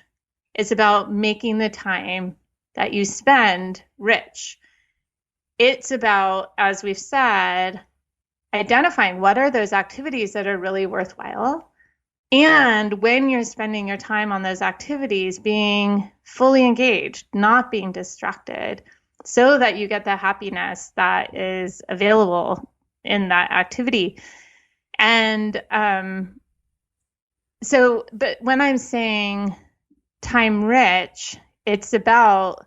It's about making the time that you spend rich. It's about, as we've said, identifying what are those activities that are really worthwhile. And when you're spending your time on those activities, being fully engaged, not being distracted, so that you get the happiness that is available in that activity. And but when I'm saying time rich, it's about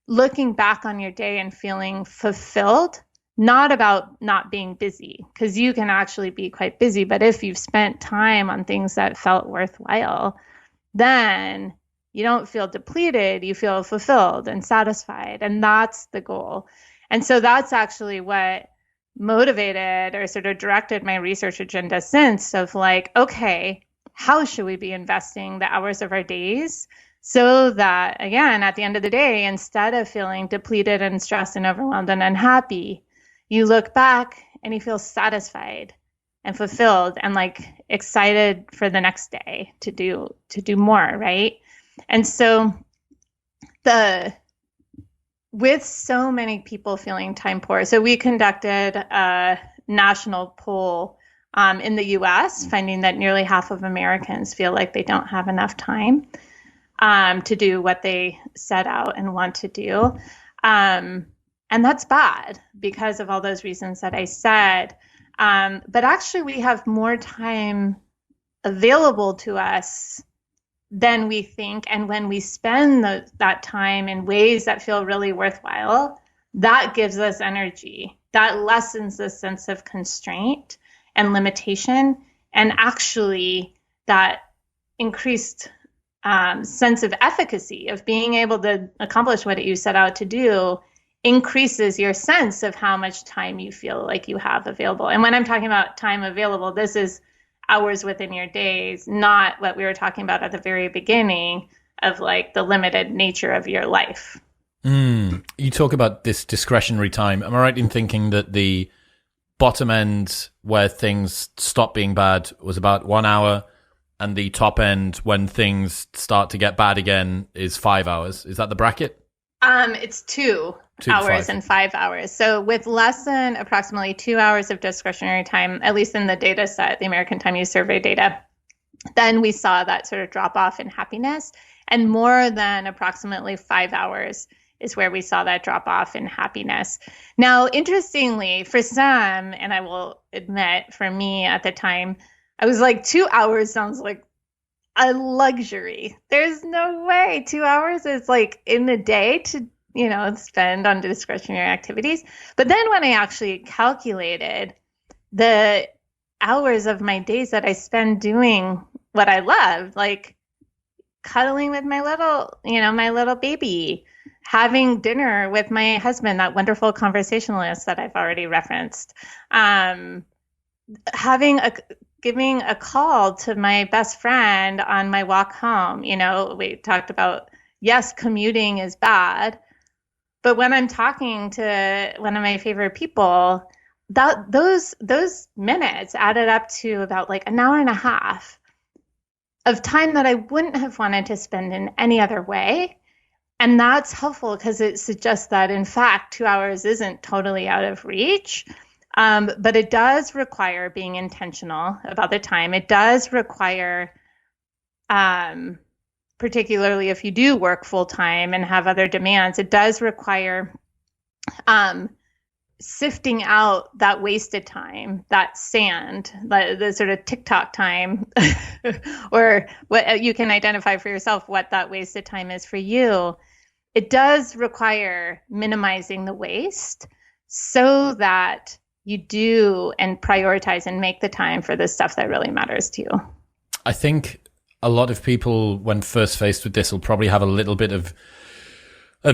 looking back on your day and feeling fulfilled, not about not being busy, because you can actually be quite busy. But if you've spent time on things that felt worthwhile, then you don't feel depleted, you feel fulfilled and satisfied. And that's the goal. And so that's actually what motivated or sort of directed my research agenda since, of like, okay, how should we be investing the hours of our days so that, again, at the end of the day, instead of feeling depleted and stressed and overwhelmed and unhappy, you look back and you feel satisfied and fulfilled and like excited for the next day to do more, right? And so with so many people feeling time poor, so we conducted a national poll in the US, finding that nearly half of Americans feel like they don't have enough time to do what they set out and want to do. And that's bad because of all those reasons that I said. But actually, we have more time available to us than we think. And when we spend that time in ways that feel really worthwhile, that gives us energy. That lessens the sense of constraint and limitation. And actually, that increased sense of efficacy of being able to accomplish what you set out to do increases your sense of how much time you feel like you have available. And when I'm talking about time available, this is hours within your days, not what we were talking about at the very beginning of like the limited nature of your life. You talk about this discretionary time. Am I right in thinking that the bottom end where things stop being bad was about 1 hour, and the top end when things start to get bad again is 5 hours? Is that the bracket? It's 2 hours and 5 hours. So with less than approximately 2 hours of discretionary time, at least in the data set, the American Time Use Survey data, then we saw that sort of drop off in happiness. And more than approximately 5 hours is where we saw that drop off in happiness. Now, interestingly, for some, and I will admit for me at the time, I was like, 2 hours sounds like a luxury. There's no way 2 hours is like in the day to, spend on discretionary activities. But then when I actually calculated the hours of my days that I spend doing what I love, like cuddling with my little baby, having dinner with my husband, that wonderful conversationalist that I've already referenced, giving a call to my best friend on my walk home. We talked about, yes, commuting is bad, but when I'm talking to one of my favorite people, those minutes added up to about like an hour and a half of time that I wouldn't have wanted to spend in any other way. And that's helpful because it suggests that, in fact, 2 hours isn't totally out of reach. But it does require being intentional about the time. It does require, particularly if you do work full time and have other demands, it does require sifting out that wasted time, that sand, the sort of TikTok time, or what you can identify for yourself what that wasted time is for you. It does require minimizing the waste so that you do and prioritize and make the time for the stuff that really matters to you. I think a lot of people, when first faced with this, will probably have a little bit of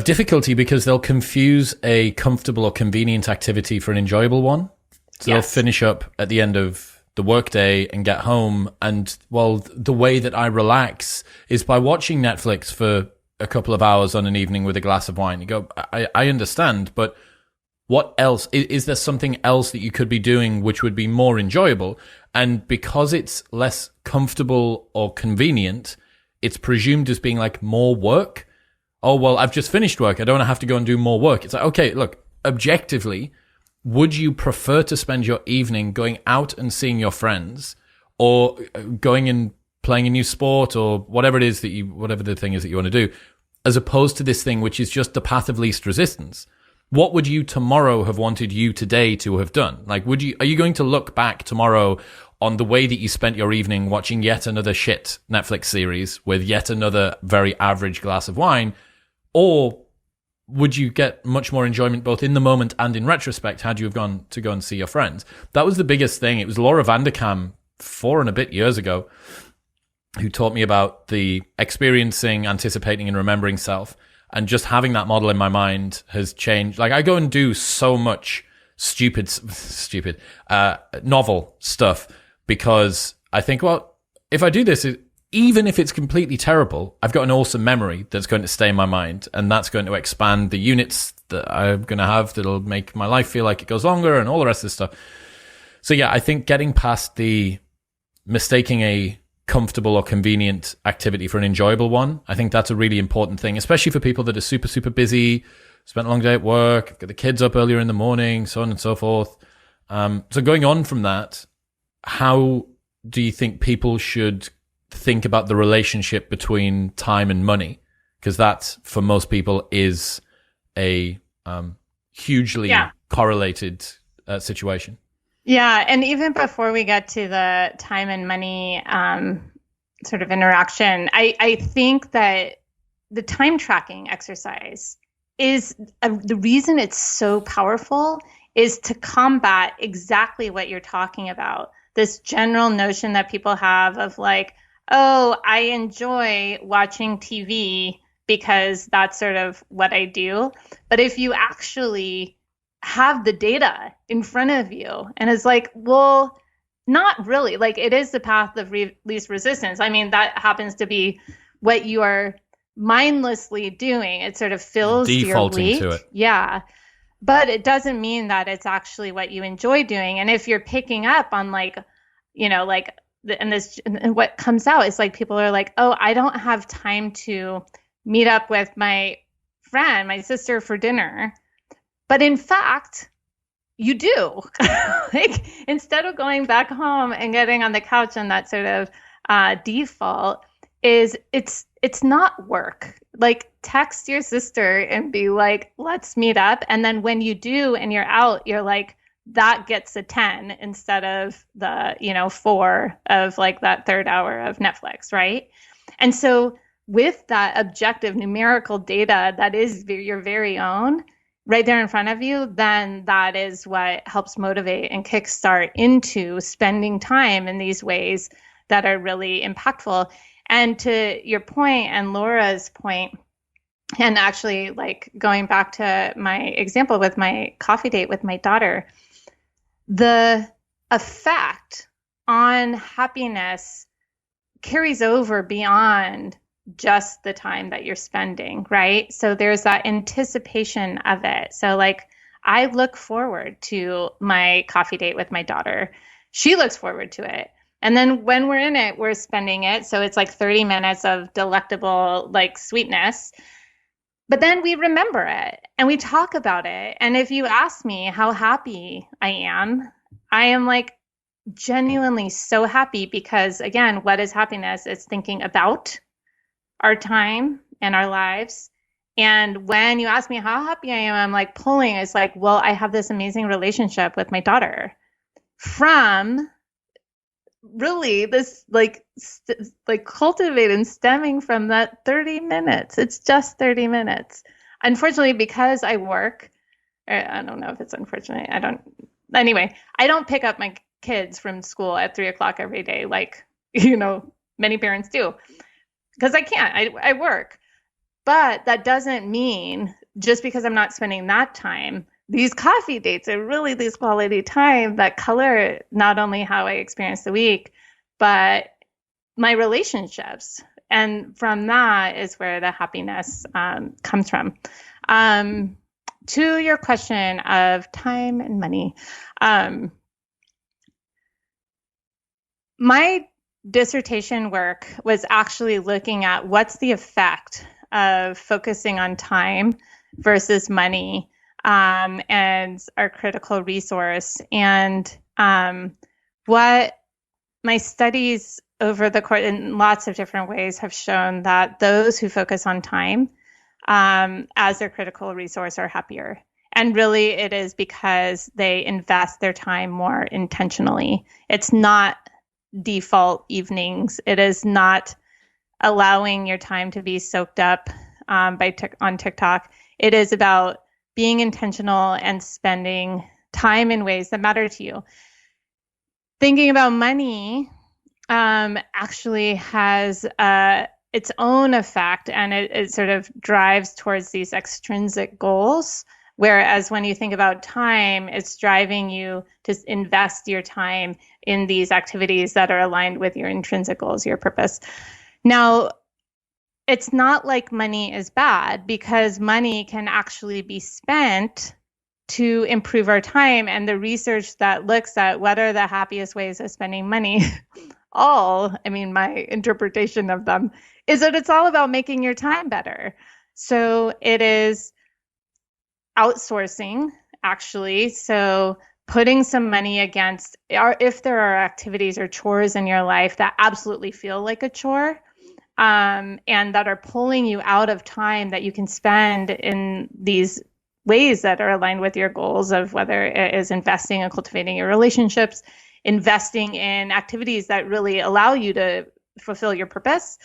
difficulty because they'll confuse a comfortable or convenient activity for an enjoyable one. So They'll finish up at the end of the workday and get home. And well, the way that I relax is by watching Netflix for a couple of hours on an evening with a glass of wine. You go, I understand, but what else? Is there something else that you could be doing which would be more enjoyable? And because it's less comfortable or convenient, it's presumed as being like more work. Oh, well, I've just finished work. I don't have to go and do more work. It's like, okay, look, objectively, would you prefer to spend your evening going out and seeing your friends, or going and playing a new sport, or whatever it is whatever the thing is that you want to do, as opposed to this thing which is just the path of least resistance? What would you tomorrow have wanted you today to have done? Like, are you going to look back tomorrow on the way that you spent your evening watching yet another shit Netflix series with yet another very average glass of wine? Or would you get much more enjoyment both in the moment and in retrospect had you have gone to go and see your friends? That was the biggest thing. It was Laura Vanderkam 4 and a bit years ago who taught me about the experiencing, anticipating, and remembering self. And just having that model in my mind has changed. Like, I go and do so much stupid novel stuff because I think, well, if I do this, even if it's completely terrible, I've got an awesome memory that's going to stay in my mind, and that's going to expand the units that I'm going to have that'll make my life feel like it goes longer and all the rest of this stuff. So yeah, I think getting past the mistaking a comfortable or convenient activity for an enjoyable one, I think that's a really important thing, especially for people that are super, super busy, spent a long day at work, get the kids up earlier in the morning, so on and so forth. So going on from that, how do you think people should think about the relationship between time and money? Because that, for most people, is a hugely correlated situation. Yeah, and even before we get to the time and money sort of interaction, I think that the time tracking exercise is the reason it's so powerful is to combat exactly what you're talking about. This general notion that people have of like, oh, I enjoy watching TV because that's sort of what I do. But if you actually have the data in front of you and it's like, well, not really. Like, it is the path of least resistance. I mean, that happens to be what you are mindlessly doing. It sort of fills defaulting your week. to it. Yeah. But it doesn't mean that it's actually what you enjoy doing. And if you're picking up on like, and what comes out is like, people are like, oh, I don't have time to meet up with my friend, my sister, for dinner. But in fact, you do. Like, instead of going back home and getting on the couch on that sort of default, it's not work. Like, text your sister and be like, let's meet up. And then when you do and you're out, you're like, that gets a 10 instead of the, 4 of like that third hour of Netflix, right? And so with that objective numerical data that is your very own right there in front of you, then that is what helps motivate and kickstart into spending time in these ways that are really impactful. And to your point and Laura's point, and actually like going back to my example with my coffee date with my daughter, the effect on happiness carries over beyond just the time that you're spending, right? So there's that anticipation of it. So like I look forward to my coffee date with my daughter. She looks forward to it. And then when we're in it, we're spending it. So it's like 30 minutes of delectable like sweetness. But then we remember it and we talk about it. And if you ask me how happy I am like genuinely so happy because, again, what is happiness? It's thinking about our time and our lives. And when you ask me how happy I am, I'm like pulling. It's like, well, I have this amazing relationship with my daughter from really this like cultivated and stemming from that 30 minutes. It's just 30 minutes. Unfortunately, because I work, I don't know if it's unfortunate. Anyway, I don't pick up my kids from school at 3:00 every day, like, many parents do, because I can't, I work. But that doesn't mean just because I'm not spending that time, these coffee dates are really this quality time that color not only how I experience the week, but my relationships. And from that is where the happiness comes from. To your question of time and money, my dissertation work was actually looking at what's the effect of focusing on time versus money and our critical resource. And what my studies over the course in lots of different ways have shown that those who focus on time as their critical resource are happier. And really it is because they invest their time more intentionally. It's not default evenings. It is not allowing your time to be soaked up on TikTok. It is about being intentional and spending time in ways that matter to you. Thinking about money actually has its own effect, and it sort of drives towards these extrinsic goals. Whereas when you think about time, it's driving you to invest your time in these activities that are aligned with your intrinsic goals, your purpose. Now, it's not like money is bad, because money can actually be spent to improve our time. And the research that looks at what are the happiest ways of spending money, my interpretation of them is that it's all about making your time better. So it is outsourcing, actually. So putting some money against, if there are activities or chores in your life that absolutely feel like a chore, and that are pulling you out of time that you can spend in these ways that are aligned with your goals of whether it is investing and cultivating your relationships, investing in activities that really allow you to fulfill your purpose,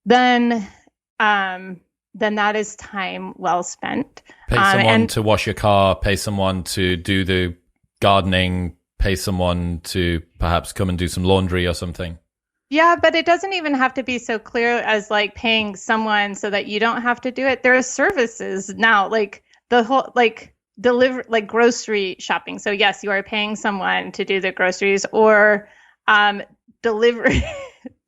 then that is time well spent. Pay someone to wash your car, pay someone to do the gardening, pay someone to perhaps come and do some laundry or something. Yeah, but it doesn't even have to be so clear as like paying someone so that you don't have to do it. There are services now, like the whole, like grocery shopping. So yes, you are paying someone to do the groceries, or delivery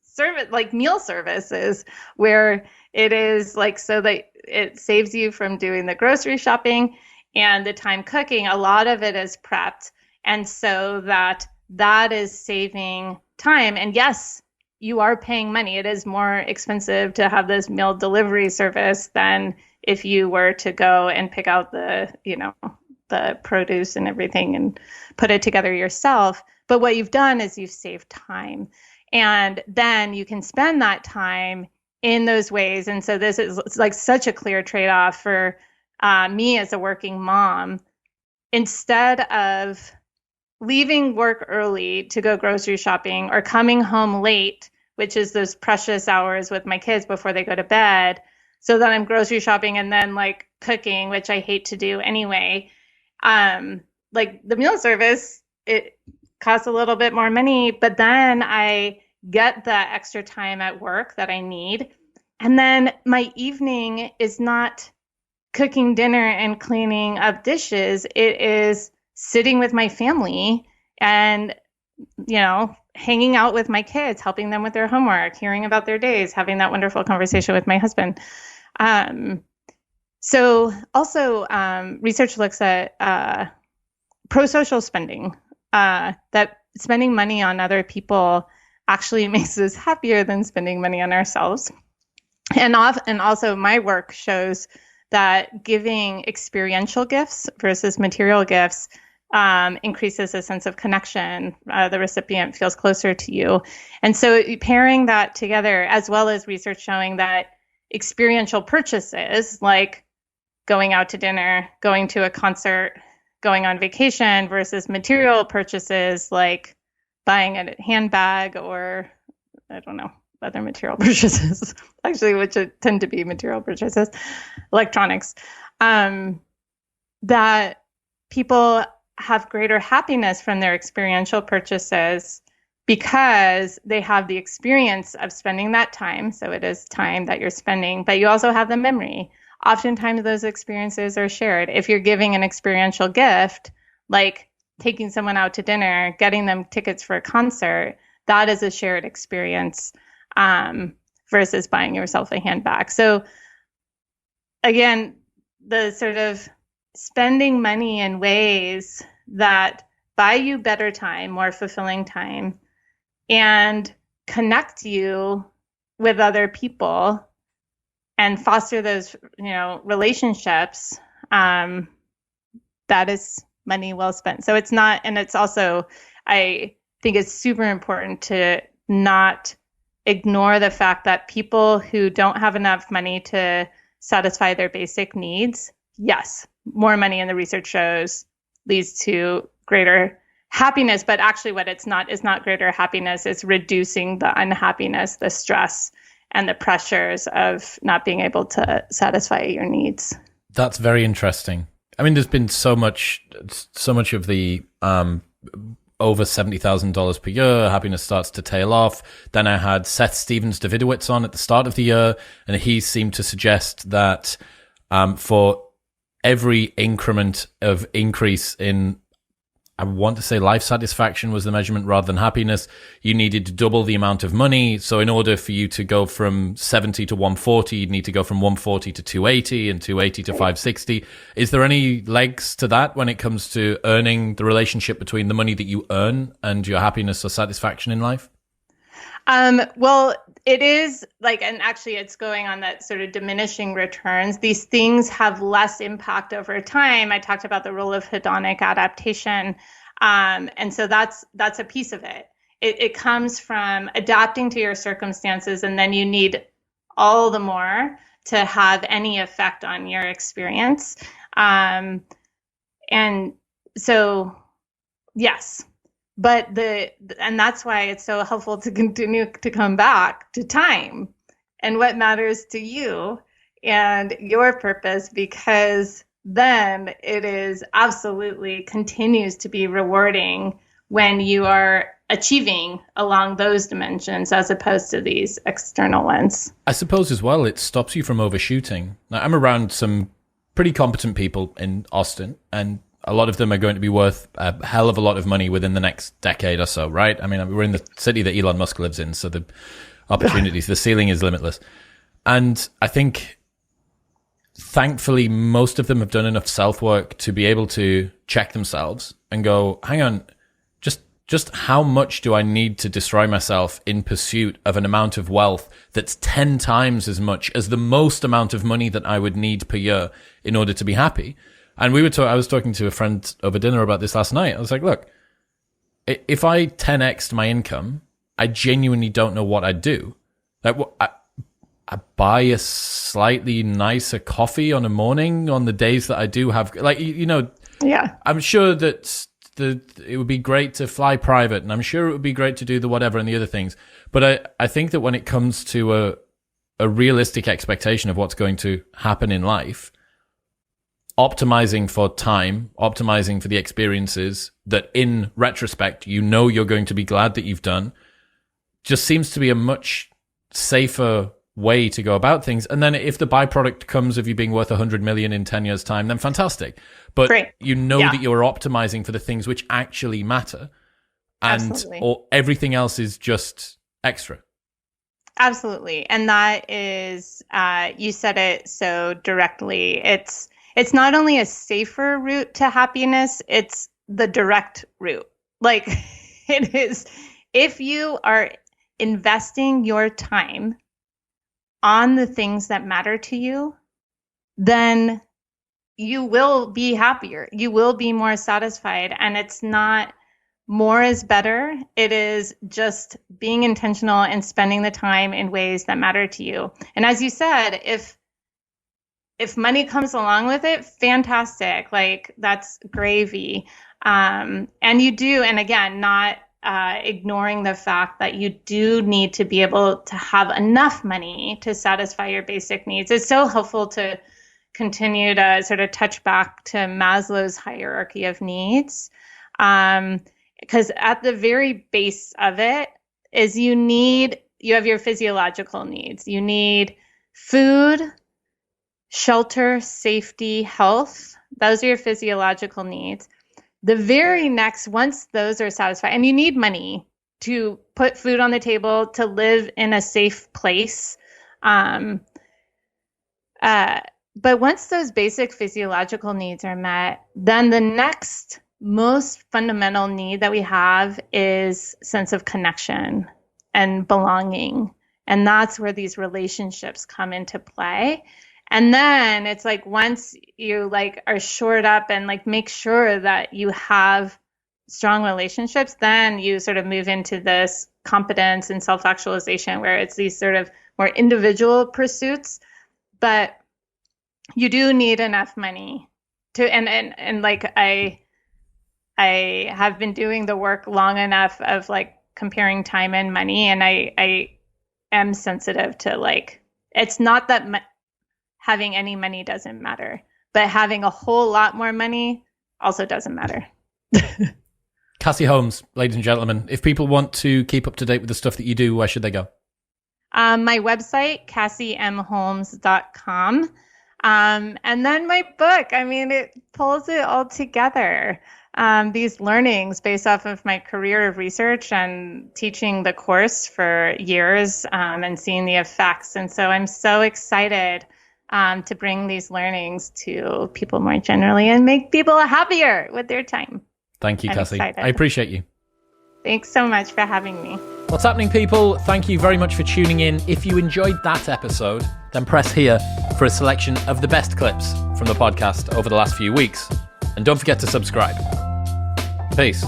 service, like meal services, where it is like so that it saves you from doing the grocery shopping and the time cooking. A lot of it is prepped, and so that is saving time. And yes, you are paying money. It is more expensive to have this meal delivery service than if you were to go and pick out the produce and everything and put it together yourself. But what you've done is you've saved time. And then you can spend that time in those ways. And so this is like such a clear trade-off for me as a working mom. Instead of leaving work early to go grocery shopping or coming home late, which is those precious hours with my kids before they go to bed, so that I'm grocery shopping and then like cooking, which I hate to do anyway. Like the meal service, it costs a little bit more money, but then I get the extra time at work that I need. And then my evening is not cooking dinner and cleaning up dishes. It is sitting with my family and, hanging out with my kids, helping them with their homework, hearing about their days, having that wonderful conversation with my husband. So also research looks at pro-social spending, that spending money on other people actually makes us happier than spending money on ourselves. And also my work shows that giving experiential gifts versus material gifts increases a sense of connection. The recipient feels closer to you. And so pairing that together, as well as research showing that experiential purchases like going out to dinner, going to a concert, going on vacation versus material purchases like buying a handbag or, I don't know, other material purchases, actually, which tend to be material purchases, electronics, that people have greater happiness from their experiential purchases because they have the experience of spending that time. So it is time that you're spending, but you also have the memory. Oftentimes those experiences are shared. If you're giving an experiential gift, like taking someone out to dinner, getting them tickets for a concert, that is a shared experience versus buying yourself a handbag. So again, the sort of spending money in ways that buy you better time, more fulfilling time, and connect you with other people and foster those, relationships, that is money well spent. So it's not, and it's also, I think it's super important to not ignore the fact that people who don't have enough money to satisfy their basic needs, yes, more money in the research shows leads to greater happiness, but actually what it's not is not greater happiness, it's reducing the unhappiness, the stress, and the pressures of not being able to satisfy your needs. That's very interesting. I mean, there's been so much of the over $70,000 per year, happiness starts to tail off. Then I had Seth Stephens-Davidowitz on at the start of the year, and he seemed to suggest that for every increment of increase in, I want to say life satisfaction was the measurement rather than happiness, you needed to double the amount of money. So in order for you to go from 70 to 140, you'd need to go from 140 to 280 and 280 to 560. Is there any legs to that when it comes to earning, the relationship between the money that you earn and your happiness or satisfaction in life? Well, it is like, and actually it's going on that sort of diminishing returns. These things have less impact over time. I talked about the role of hedonic adaptation. And so that's a piece of it. It comes from adapting to your circumstances, and then you need all the more to have any effect on your experience. And so, yes. But and that's why it's so helpful to continue to come back to time and what matters to you and your purpose, because then it is absolutely continues to be rewarding when you are achieving along those dimensions as opposed to these external ones. I suppose as well, it stops you from overshooting. Now, I'm around some pretty competent people in Austin, and a lot of them are going to be worth a hell of a lot of money within the next decade or so, right? I mean, we're in the city that Elon Musk lives in, so the opportunities, the ceiling is limitless. And I think, thankfully, most of them have done enough self-work to be able to check themselves and go, hang on, just how much do I need to destroy myself in pursuit of an amount of wealth that's 10 times as much as the most amount of money that I would need per year in order to be happy? And I was talking to a friend over dinner about this last night. I was like, look, if I 10x'd my income, I genuinely don't know what I'd do. Like, I buy a slightly nicer coffee on a morning on the days that I do have, like, Yeah. I'm sure that it would be great to fly private, and I'm sure it would be great to do the whatever and the other things. But I think that when it comes to a realistic expectation of what's going to happen in life, optimizing for time, optimizing for the experiences that in retrospect, you're going to be glad that you've done, just seems to be a much safer way to go about things. And then if the byproduct comes of you being worth 100 million in 10 years time, then fantastic. But Great. That you're optimizing for the things which actually matter, and or everything else is just extra. Absolutely. And that is, you said it so directly. It's not only a safer route to happiness, it's the direct route. Like, it is, if you are investing your time on the things that matter to you, then you will be happier. You will be more satisfied. And it's not more is better. It is just being intentional and spending the time in ways that matter to you. And as you said, if money comes along with it, fantastic. Like, that's gravy. And you do, and again, not ignoring the fact that you do need to be able to have enough money to satisfy your basic needs. It's so helpful to continue to sort of touch back to Maslow's hierarchy of needs. Because at the very base of it is you have your physiological needs. You need food, shelter, safety, health. Those are your physiological needs. The very next, once those are satisfied, and you need money to put food on the table, to live in a safe place. But once those basic physiological needs are met, then the next most fundamental need that we have is sense of connection and belonging. And that's where these relationships come into play. And then it's like, once you like are shored up and like make sure that you have strong relationships, then you sort of move into this competence and self-actualization, where it's these sort of more individual pursuits. But you do need enough money to, and like I have been doing the work long enough of like comparing time and money, and I am sensitive to, like, it's not that having any money doesn't matter, but having a whole lot more money also doesn't matter. Cassie Holmes, ladies and gentlemen, if people want to keep up to date with the stuff that you do, where should they go? My website, CassieMHolmes.com. And then my book, I mean, it pulls it all together. These learnings based off of my career of research and teaching the course for years, and seeing the effects. And so I'm so excited to bring these learnings to people more generally and make people happier with their time. Thank you, I'm Cassie. excited. I appreciate you. Thanks so much for having me. What's happening, people? Thank you very much for tuning in. If you enjoyed that episode, then press here for a selection of the best clips from the podcast over the last few weeks. And don't forget to subscribe. Peace.